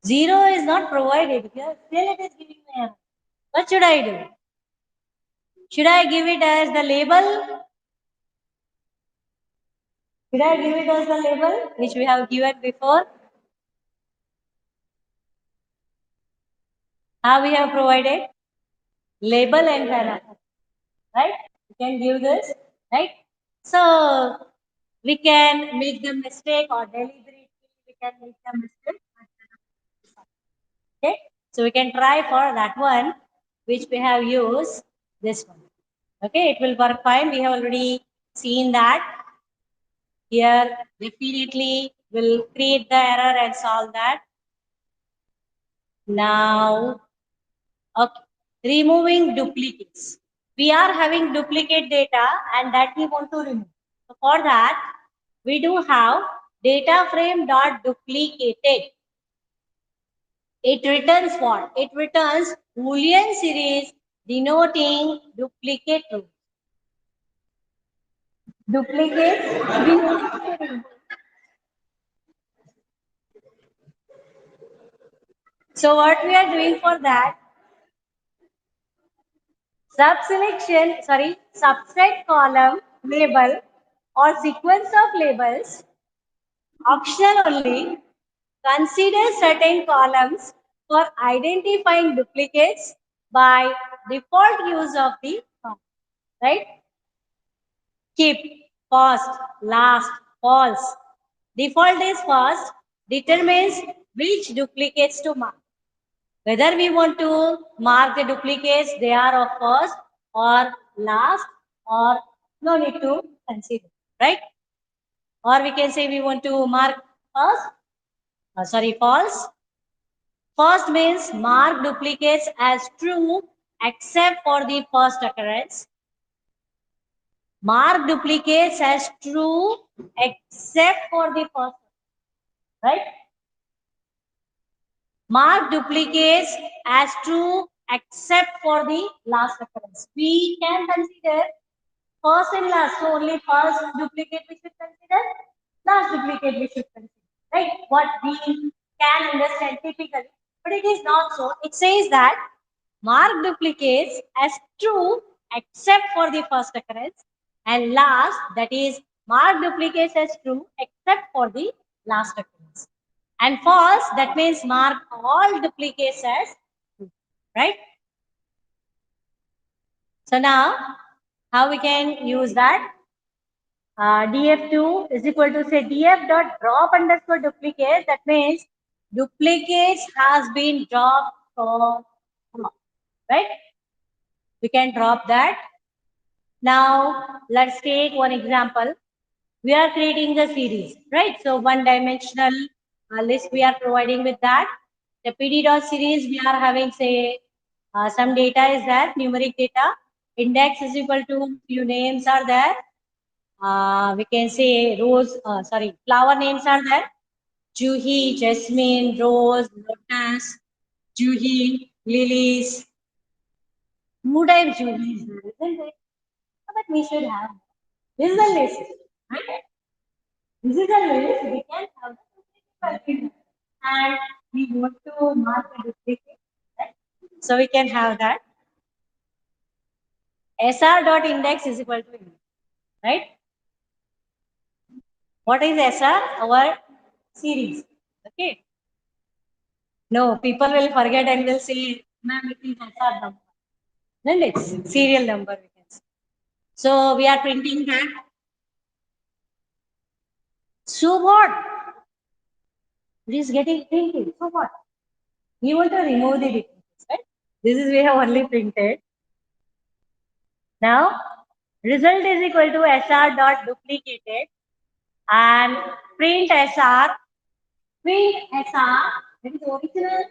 0 is not provided here. Still it is giving me error. What should I do? Should I give it as the label? Should I give it as the label which we have given before? How we have provided? Label and paragraph. Right? We can give this. Right? So we can make the mistake or deliberately we can make the mistake. Okay? So we can try for that one which we have used this one. Okay, it will work fine. We have already seen that. Here, definitely will create the error and solve that. Now, okay, removing duplicates. We are having duplicate data and that we want to remove. So for that, we do have data frame dot duplicated. It returns what? It returns Boolean series denoting duplicate rows. Duplicates we want to remove. So what we are doing for that? Subset column label or sequence of labels, optional only. Consider certain columns for identifying duplicates by default use of the comma, right? Keep, first, last, false. Default is first, determines which duplicates to mark. Whether we want to mark the duplicates, they are of first or last or no need to consider, right? Or we can say we want to mark first, false. First means mark duplicates as true except for the first occurrence. Mark duplicates as true except for the first, right? Mark duplicates as true except for the last occurrence. We can consider first and last. So only first duplicate we should consider, last duplicate we should consider. Right? What we can understand typically, but it is not so. It says that mark duplicates as true except for the first occurrence, and last, that is mark duplicates as true except for the last occurrence. And false, that means mark all duplicates as true, right? So now, how we can use that? df2 is equal to say df dot drop underscore duplicate. That means duplicates has been dropped from, right? We can drop that. Now, let's take one example. We are creating the series, right? So one dimensional list we are providing with that. The PD dot series we are having say some data is there, numeric data. Index is equal to few names are there. We can say flower names are there. Juhi, Jasmine, Rose, Lotus, Juhi, Lilies. Mood and Juhi is there, isn't it? But we should have. This is the list, right? This is a list. We can have the duplicate and we want to mark the duplicate. Right? So we can have that. SR dot index is equal to index, right? What is SR? Our series. Okay. No, people will forget and will say, ma'am, it is SR number. Then it's serial number we can say. So we are printing that. So what? It is getting printed. So what? We want to remove the differences, right? This is we have only printed. Now, result is equal to SR dot duplicated and print SR. Print SR, that is original,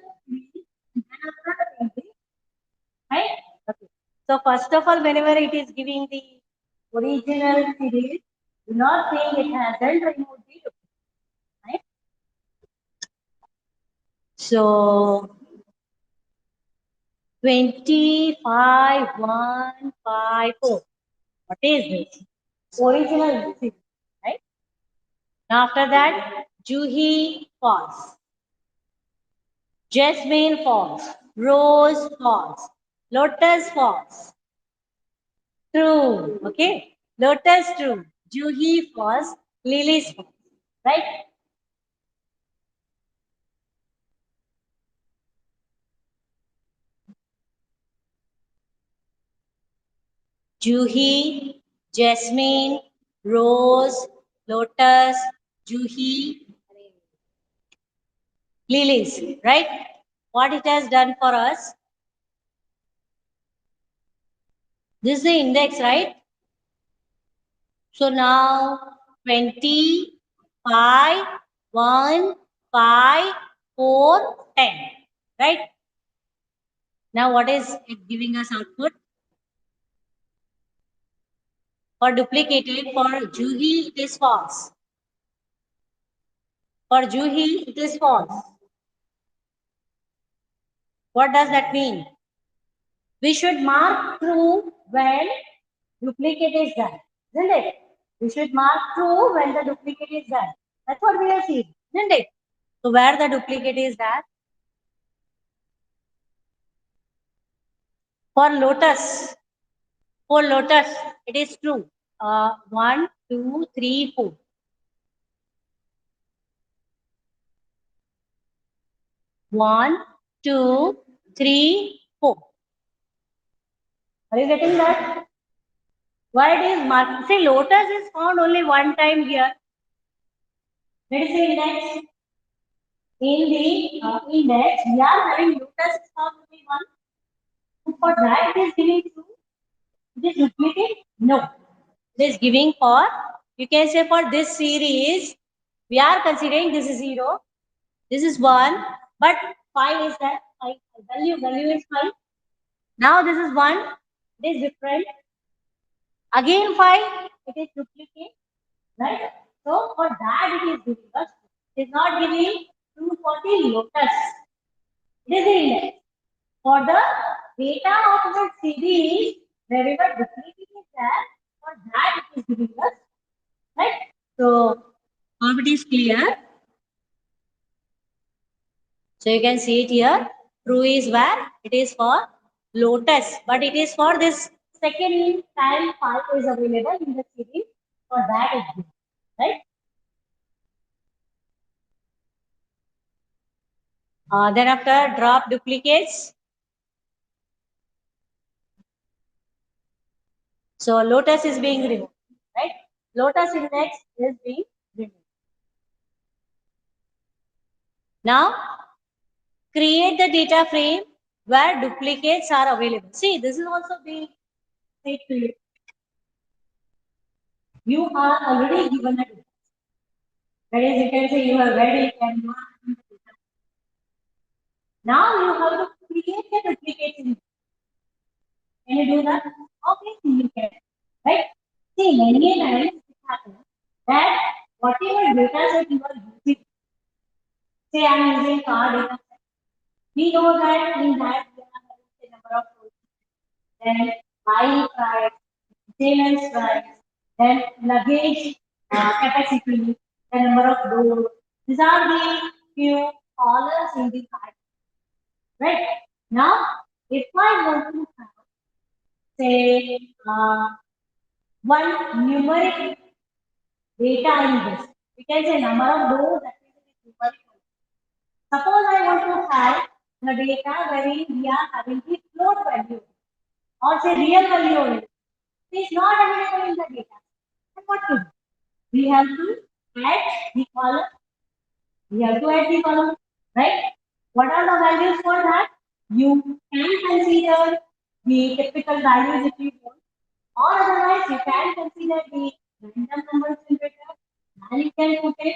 right? Okay. So first of all, whenever it is giving the original series, do not think it hasn't removed the duplicate, right? So 25154. What is this? Original series, right? Now after that, Juhi false, Jasmine false, Rose false, Lotus false, true. Okay, Lotus true, Juhi false, Lily's false, right? Juhi, Jasmine, Rose, Lotus, Juhi, Lily's, right? What it has done for us? This is the index, right? So now 20, 5, 1, 5, 4, 10. Right? Now what is it giving us output? For duplicated, for Juhi, it is false. For Juhi, it is false. What does that mean? We should mark true when duplicate is done, isn't it? We should mark true when the duplicate is done. That's what we are seeing, isn't it? So where the duplicate is that? For Lotus, it is true. 1, 2, 3, 4. 1, 2, 3, 4. Are you getting that? Why it is marked? See, Lotus is found only one time here. Let us say index. In the index, we are having Lotus is found only one. So for that, it is giving true. It is duplicate? No. It is giving for, you can say for this series, we are considering this is 0, this is 1, but 5 is that 5 value is 5. Now this is 1, it is different. Again 5, it is duplicate, right? So for that it is giving us, it is not giving 240 Lotus. It is the index. For the data of the series, wherever duplicate is there, for that it is giving us, right? So how it is clear? So you can see it here. True is where it is for Lotus, but it is for this second time 5 is available in the series. For that it is, right? Then after drop duplicates. So Lotus is being removed, right? Lotus index is being removed. Now create the data frame where duplicates are available. See, this is also being said to you. You are already given a data. That is, you can say you have read it and you are given the data. Now you have to create the duplicates. Can you do that? Okay, you can. Right? See, many times it happens that whatever data set you are using, say I am using car data set, we know that in that we are having the number of rows, then buying price, maintenance price, then luggage capacity, the number of doors. These are the few columns in the card. Right? Now, if I want to have, say, one numeric data in this, we can say number of doors that is numeric. Suppose I want to have the data wherein we are having the float value or say real value. It is not available in the data. Then what to do? We have to add the column. We have to add the column, right? What are the values for that? You can consider the typical values if you want, or otherwise you can consider the random numbers generator. And you can put it,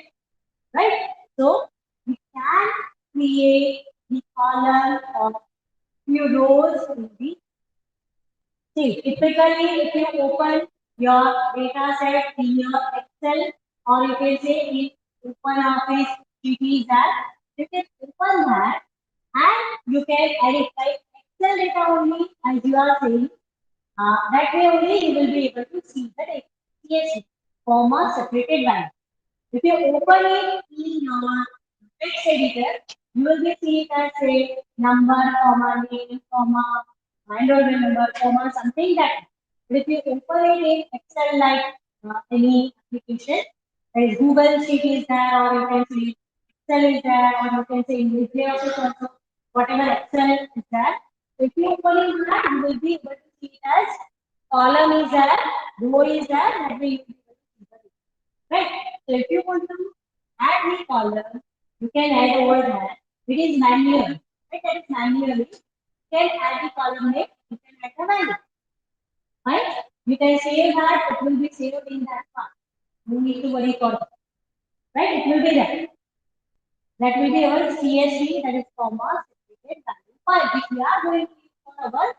right? So we can create the column of few rows in the. See, typically, if you open your data set in your Excel, or you can say in OpenOffice GT that, you can open that and you can edit like Excel data only, as you are saying. That way only you will be able to see the data. Yes, comma separated line. If you open it in your text editor, you will be seeing that say number, comma, name, comma, enrollment number, comma, something that. But if you open it in Excel like any application, like Google Sheet is there, or you can say Excel is there, or you can say in LibreOffice also, whatever Excel is there. If you open it that, you will be able to see it as column is there, row is there, that way you will be able to see the right? So if you want to add the column, you can add over there. It is manual, right? That is manually. You can add the column name, you can add the value. We can say that it will be saved in that part. No need to worry for that. Right? It will be there. That will be our CSV, that is comma separated value file, which we are going to use for our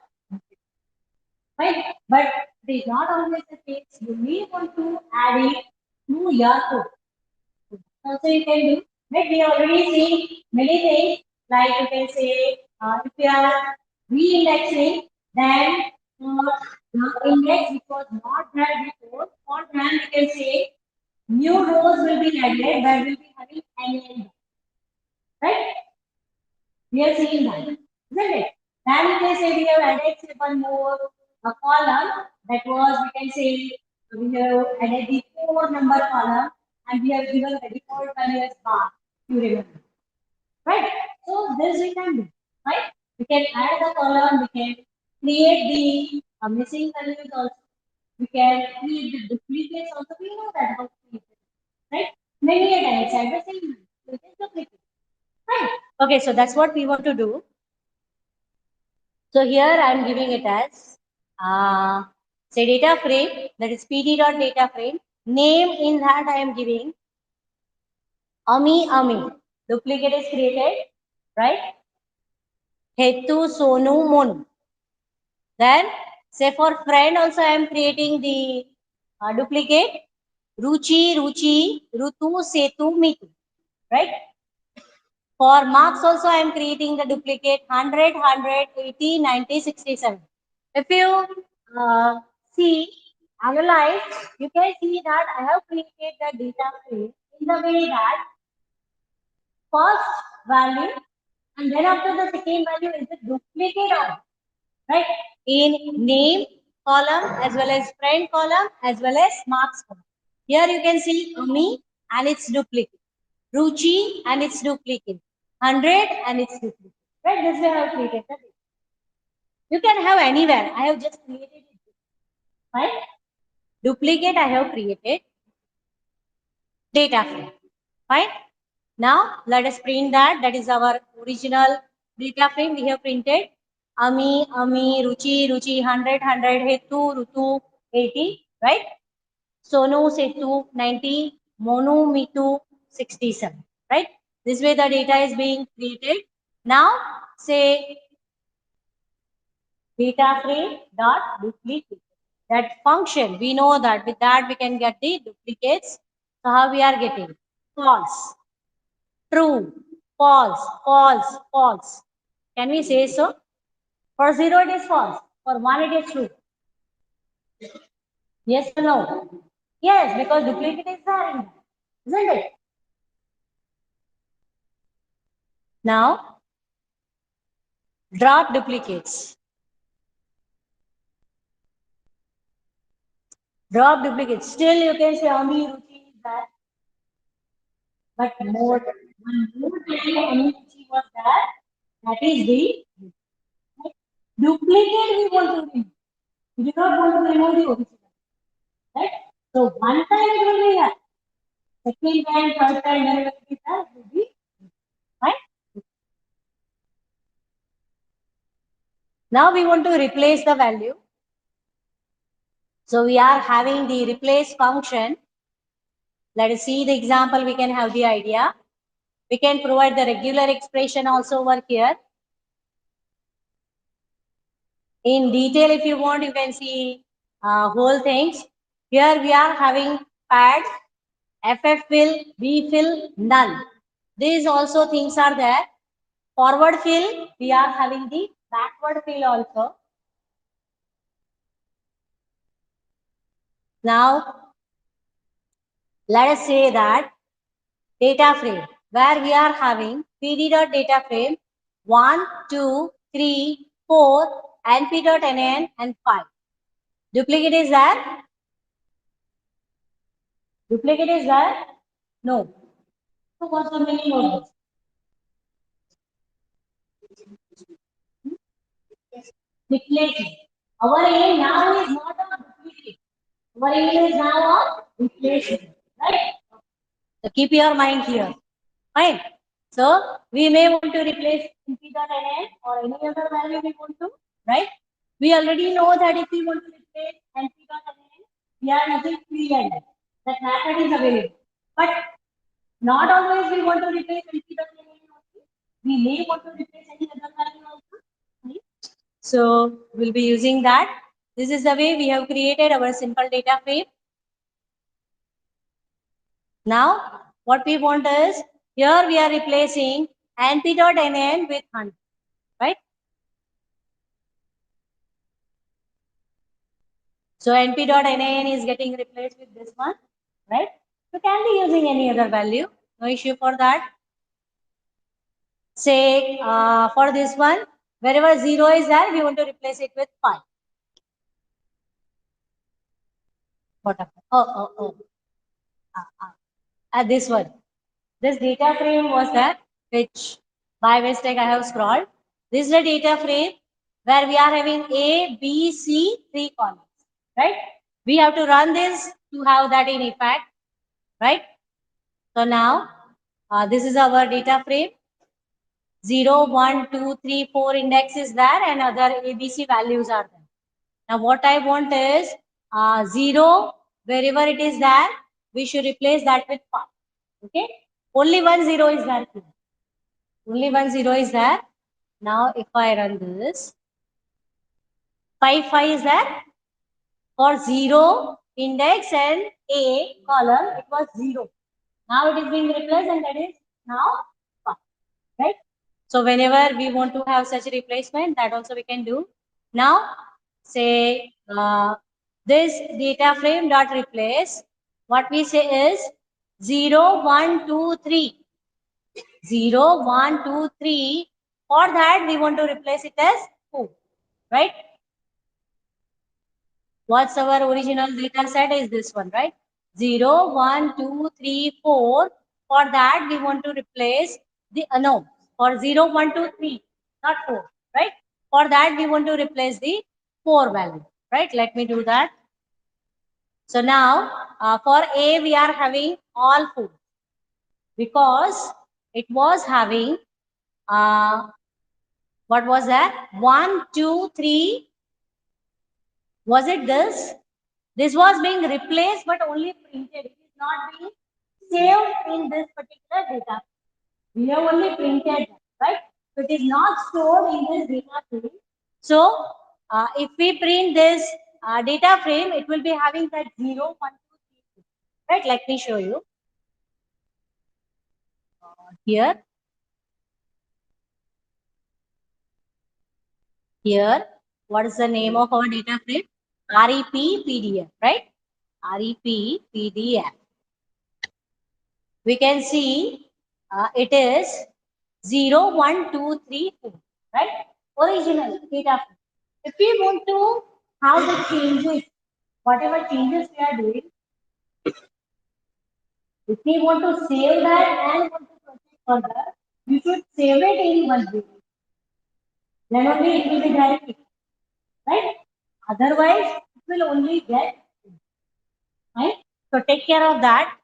right. But it is not always the case. You may want to add it to your code. Also, you can do. Right? We already seen many things like you can say if you are re-indexing, then the index which was not there before, for them we can say new rows will be added that will be having NN, right? We are seeing that, isn't it? Then we can say we have added one more a column that was we can say we have added the 4 number column and we have given the default value as bar. You remember, right? So this we can do, right? We can add the column, we can create the missing values also. We can create the duplicates also. We know that how to create it, right? Many a times at the same time. So it is duplicate. Right. Okay, so that's what we want to do. So here I am giving it as say data frame, that is pd.data frame. Name in that I am giving Ami. Duplicate is created, right? Hetu, Sonu, Monu. Then say for friend also I am creating the duplicate. Ruchi, Rutu, Setu, Mitu. Right? For marks also I am creating the duplicate 100, 80, 90, 67. If you see, analyze, you can see that I have created the data frame in the way that first value and then after the second value is the duplicate of, right? In name column as well as friend column as well as marks column. Here you can see Ami and its duplicate. Ruchi and its duplicate. 100 and its duplicate. Right? This way I have created the data. You can have anywhere. I have just created it. Right? Duplicate I have created. Data frame. Fine. Now let us print that. That is our original data frame we have printed. Ami, Ruchi, 100, Hetu, Rutu, 80. Right? Sonu, Setu, 90. Monu, Mitu, 67. Right? This way the data is being created. Now say data frame dot duplicate. That function, we know that with that we can get the duplicates. So how we are getting? False, true, false. Can we say so? For 0 it is false. For 1 it is true. Yes or no? Yes, because duplicate is there, isn't it? Now, drop duplicates. Drop duplicates. Still you can say only Ruchi is there. But more, one more time only Ruchi was there. That is the duplicate we want to remove. We do not want to remove the original. Right? So one time it will be here. Second time, third time, whenever it is there, it will be right. Now we want to replace the value. So we are having the replace function. Let us see the example, we can have the idea. We can provide the regular expression also over here. In detail, if you want, you can see whole things. Here we are having pad, FF fill, B fill, null. These also things are there. Forward fill, we are having the backward fill also. Now, let us say that data frame, where we are having pd.data frame 1, 2, 3, 4, np.nn and 5. Duplicate is there? Duplicate is there? No. So what's the meaning of this? Replacing. Our aim now is not a duplicate. Our aim is now a replacement. Right? So keep your mind here. Fine. So we may want to replace np.nn or any other value we want to, right? We already know that if we want to replace np.nn we are using period. That method is available. But not always we want to replace NP.NaN also. We may want to replace any other value also. Right? So we'll be using that. This is the way we have created our simple data frame. Now, what we want is, here we are replacing NP.NaN with 100, right? So NP.NaN is getting replaced with this one, right? You can be using any other value, no issue for that. Say for this one, wherever 0 is there, we want to replace it with 5. What happened? This one. This data frame was there, which by mistake I have scrolled. This is the data frame where we are having A, B, C, 3 columns, right? We have to run this to have that in effect, right? So now, this is our data frame. 0, 1, 2, 3, 4 index is there and other ABC values are there. Now what I want is 0, wherever it is there, we should replace that with 5. Okay? Only 1 0 is there. Only 1 0 is there. Now if I run this, 5 5 is there. For 0 index and A column, it was 0. Now it is being replaced and that is now 5. Right? So whenever we want to have such a replacement, that also we can do. Now, say this data frame dot replace, what we say is 0, 1, 2, 3. 0, 1, 2, 3. For that, we want to replace it as 4. Right? What's our original data set is this one, right? 0, 1, 2, 3, 4. For that, we want to replace the, no, for 0, 1, 2, 3, not 4, right? For that, we want to replace the 4 value, right? Let me do that. So now, for A, we are having all 4 because it was having, what was that? 1, 2, 3. Was it this? This was being replaced but only printed. It is not being saved in this particular data. We have only printed, right? So it is not stored in this data frame. So if we print this data frame, it will be having that 0, 1, 2, 3, 4. Right? Let me show you. Here. Here. What is the name of our data frame? REP PDF, right? REP PDF. We can see it is 0, 1, 2, 3, 4, right? Original data frame. If we want to have the changes, whatever changes we are doing, if we want to save that and want to proceed further, we should save it in one way. Then only it will be directly, right? Otherwise, it will only get, right? So take care of that.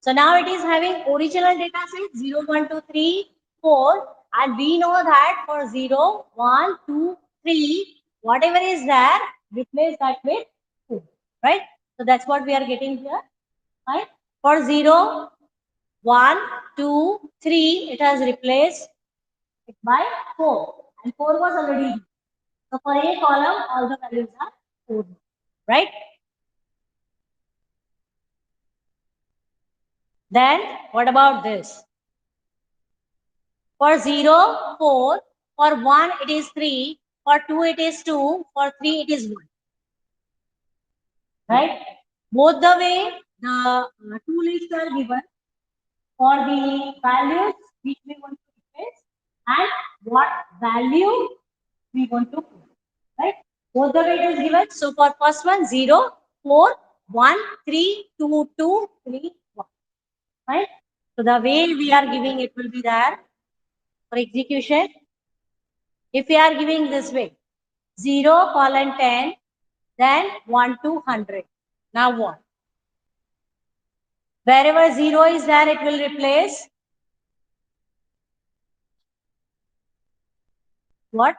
So now it is having original data set 0, 1, 2, 3, 4, and we know that for 0, 1, 2, 3, whatever is there, replace that with 2, right? So that's what we are getting here, right? For 0, 1, 2, 3, it has replaced it by 4, and 4 was already here. So for A column, all the values are 4, right? Then what about this? For 0, 4. For 1, it is 3. For 2, it is 2. For 3, it is 1. Right? Both the way, the two lists are given for the values which we want to replace and what value we want to put. Right? Both the way it is given. So for first one, 0, 4, 1, 3, 2, 2, 3, 1. Right? So the way we are giving it will be there for execution. If we are giving this way, 0, 10, then 1 to 100. Now what? Wherever 0 is there, it will replace what?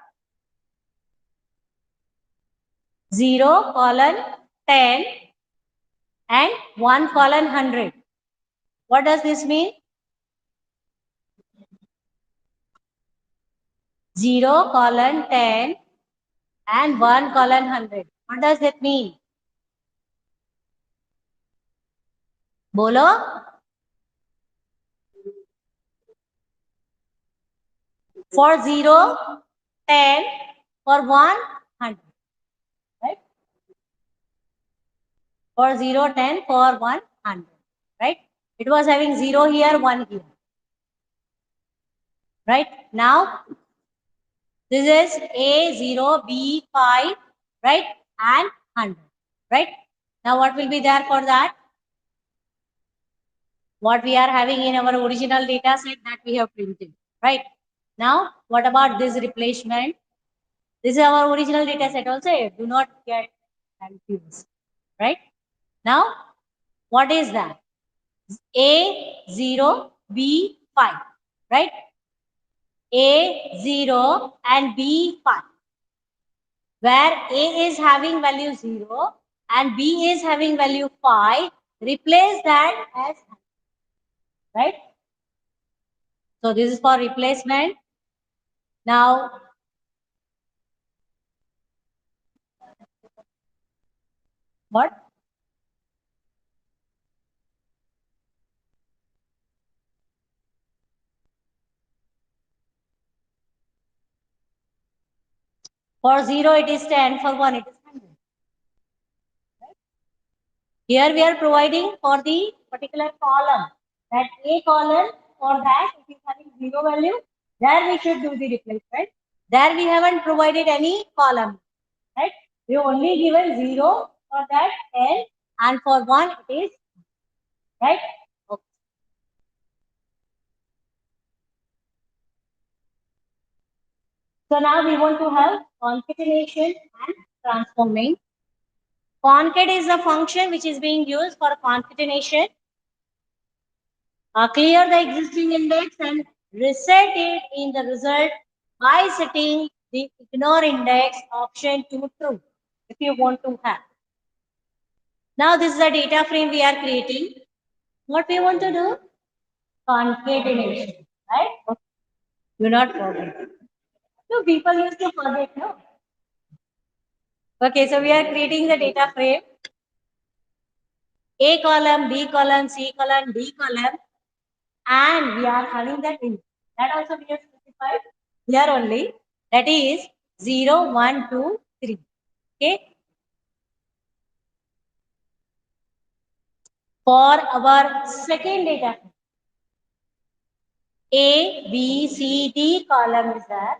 0, 10, and 1 colon 100. What does this mean? 0 colon 10 and 1 colon 100. What does that mean? Bolo? For 0, 10, for 1, 100. Right? For 0, 10, for 1, 100. Right? It was having 0 here, 1 here. Right? Now, this is A, 0, B, 5, right? And 100. Right? Now, what will be there for that? What we are having in our original data set that we have printed. Right? Now, what about this replacement? This is our original data set also. Do not get confused. Right? Now, what is that? A, 0, B, 5. Right? A, 0 and B, 5. Where A is having value 0 and B is having value 5, replace that as, right? So this is for replacement. Now, what? For 0 it is 10, for 1 it is 100. Here we are providing for the particular column. That A column, for that it is having 0 value. There we should do the replacement. There we haven't provided any column. Right? We only given 0 for that 10 and for 1 it is, right? Okay. So now we want to have concatenation and transforming. Concate is a function which is being used for concatenation. Clear the existing index and reset it in the result by setting the ignore index option to true if you want to have. Now this is a data frame we are creating. What we want to do? Concatenation, right? Do not forget. So people used to forget, no? Okay, so we are creating the data frame. A column, B column, C column, D column, and we are having that in. That also we have specified here only. That is 0, 1, 2, 3. Okay. For our second data frame, A, B, C, D column is there,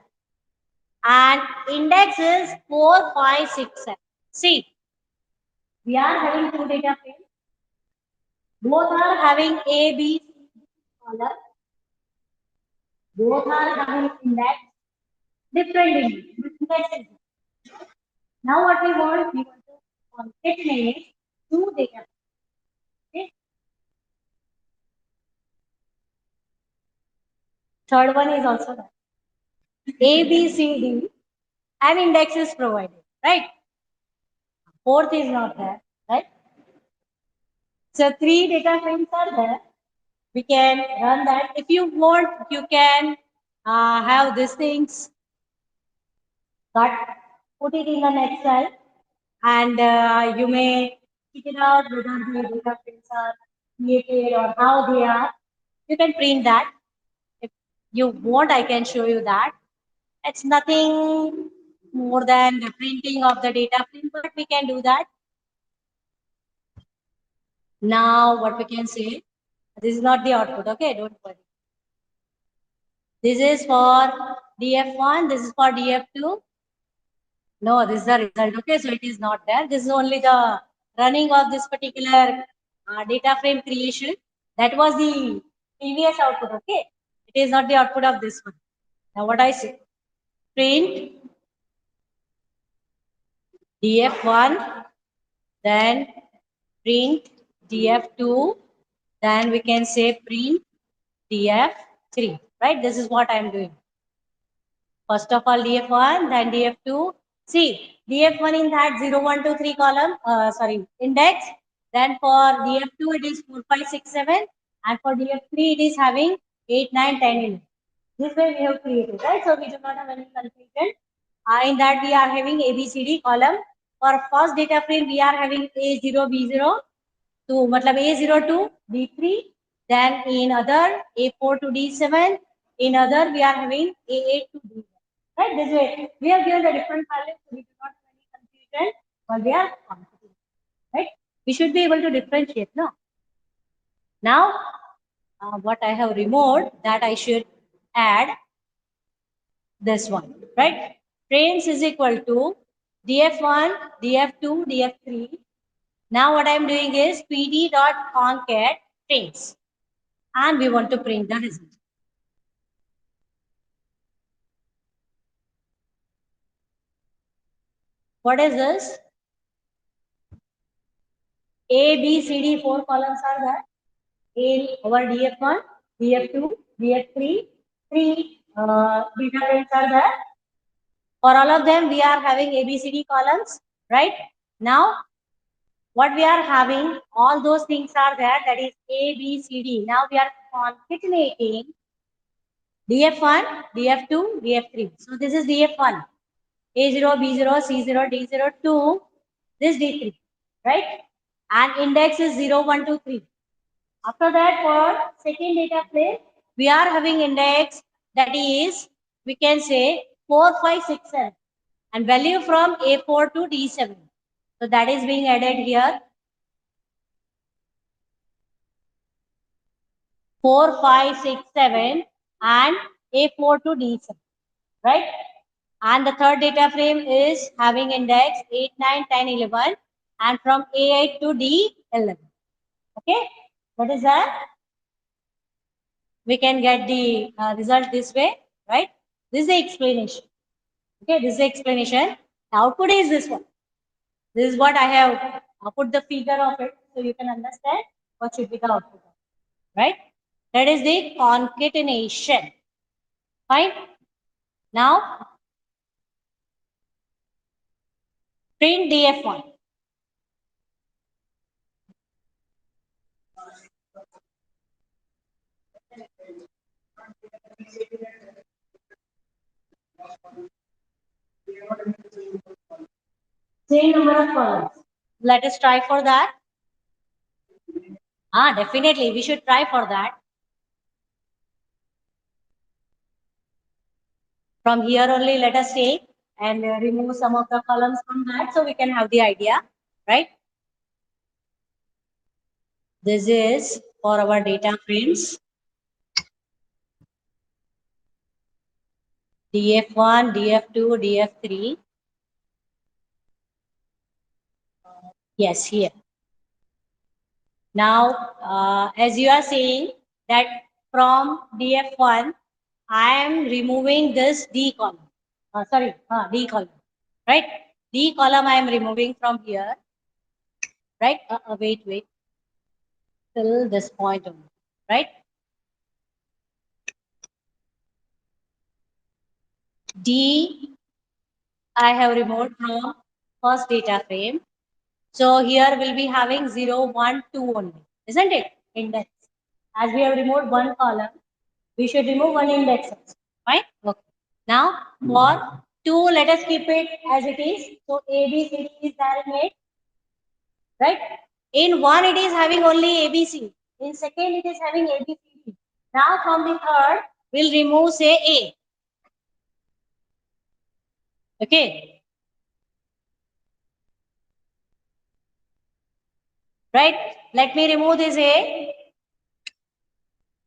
and index is 4, 5, 6, 7. See, we are having two data frames. Both are having A, B, C, D column. Both are having index different indexes. Now what we want to concatenate two data. Okay. Third one is also that. A, B, C, D, and index is provided, right? Fourth is not there, right? So three data frames are there. We can run that. If you want, you can have these things, but put it in an Excel, and you may check it out whether the data frames are created or how they are. You can print that. If you want, I can show you that. It's nothing more than the printing of the data frame, but we can do that. Now, what we can say, this is not the output, okay? Don't worry. This is for DF1, this is for DF2. No, this is the result, okay? So it is not there. This is only the running of this particular data frame creation. That was the previous output, okay? It is not the output of this one. Now, what I say, print DF1, then print df2, then we can say print df3, right? This is what I am doing. First of all df1, then df2. See, df1 in that 0, 1, 2, 3 column, sorry, index, Then for DF2 it is 4, 5, 6, 7, and for DF3 it is having 8, 9, 10, 11. This way we have created, right? So we do not have any confusion. In that we are having ABCD column. For first data frame we are having A0, B0 to matlab A0 to D3. Then in other A4 to D7. In other we are having A8 to D7. Right? This way we have given the different values, so we do not have any confusion, but they are confident. Right? We should be able to differentiate, no? Now, what I have removed, that I should add this one, right? Trains is equal to df1, df2, df3. Now what I am doing is pd dot concat trains, and we want to print the result. What is this? A, B, C, D, 4 columns are there. A over df1, df2, df3, 3 data trains are there. For all of them, we are having ABCD columns, right? Now, what we are having, all those things are there, that is A, B, C, D. Now we are concatenating DF1, DF2, DF3. So this is DF1, A0, B0, C0, D0 to this D3, right? And index is 0, 1, 2, 3. After that, for second data frame, we are having index that is, we can say 4, 5, 6, 7. And value from A4 to D7. So that is being added here. 4, 5, 6, 7 and A4 to D7, right? And the third data frame is having index 8, 9, 10, 11 and from A8 to D11. Okay, what is that? We can get the result this way, right? This is the explanation. Okay, this is the explanation. The output is this one. This is what I have put the figure of it so you can understand what should be the output, right? That is the concatenation. Fine. Now print DF1. Same number of columns. Let us try for that. Definitely we should try for that. From here only let us take and remove some of the columns from that so we can have the idea, right? This is for our data frames. DF1, DF2, DF3. Yes, here. Now, as you are saying that from DF1, I am removing this D column. D column, right? D column I am removing from here, right? Wait, till this point only, right? D I have removed from first data frame. So here we'll be having 0, 1, 2 only, isn't it? Index. As we have removed one column, we should remove one index also, right? Okay. Now for 2, let us keep it as it is. So A, B, C, D is there in it, right? In 1, it is having only A, B, C. In second, it is having A, B, C, D. Now from the third, we'll remove say A. Okay. Right? Let me remove this A.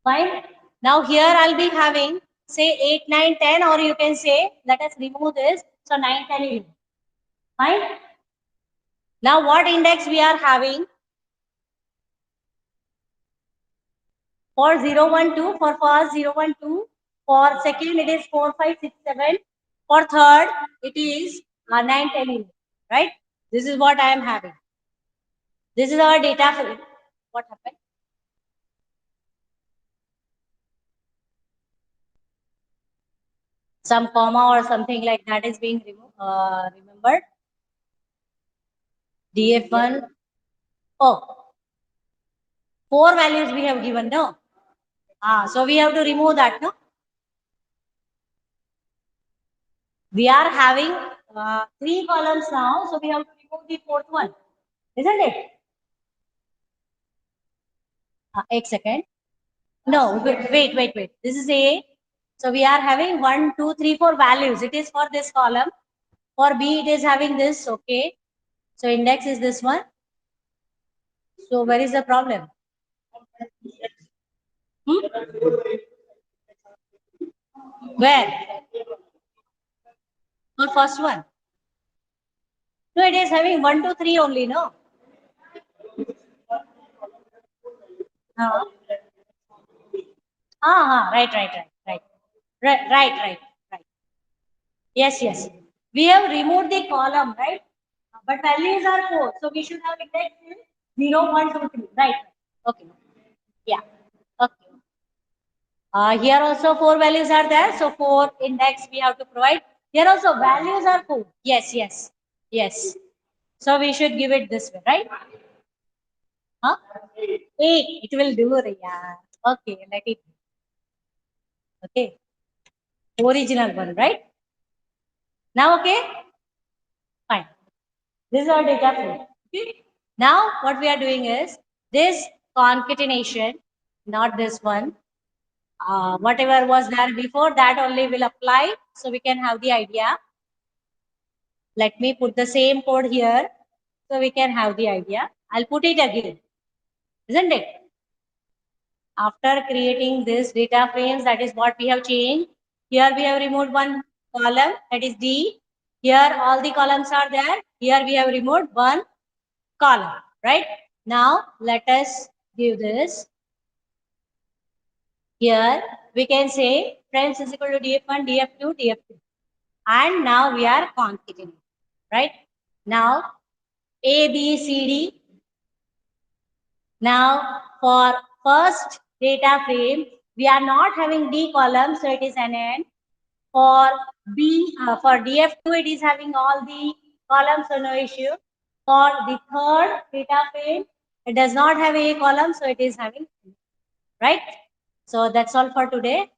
Fine. Now here I'll be having say 8, 9, 10, or you can say, let us remove this. So 9, 10, 11. Fine. Now what index we are having? For 0, 1, 2, for first 0, 1, 2. For second it is 4, 5, 6, 7. For third it is 9, 10, 11. Right? This is what I am having. This is our data frame. What happened? Some comma or something like that is being remembered. DF1. Oh, 4 values we have given, no? So we have to remove that, no? We are having 3 columns now, so we have to remove the fourth one, isn't it? एक second. No, wait. This is A. So we are having 1, 2, 3, 4 values. It is for this column. For B, it is having this. Okay. So index is this one. So where is the problem? Hmm? Where? For first one. No, it is having 1, 2, 3 only, no? Uh, right. Right. Yes. We have removed the column, right? But values are 4. So we should have index is 0, 1, 2, 3. Right. Okay. Yeah. Okay. Here also 4 values are there. So 4 index we have to provide. Here also values are 4. Yes. So we should give it this way, right? Huh? 8. It will do. Yeah. Okay. Let it. Okay. Original one, right? Now, okay? Fine. This is our data frame. Okay. Now, what we are doing is this concatenation, not this one. Whatever was there before, that only will apply. So we can have the idea. Let me put the same code here so we can have the idea. I'll put it again, isn't it? After creating this data frames, that is what we have changed. Here we have removed one column, that is D. Here all the columns are there. Here we have removed one column, right? Now let us give this. Here we can say friends is equal to df1, df2, df3. And now we are concatenating, right? Now A, B, C, D. Now for first data frame, we are not having D column, so it is an N. For for DF2, it is having all the columns, so no issue. For the third data frame, it does not have a column, so it is having, right? So that's all for today.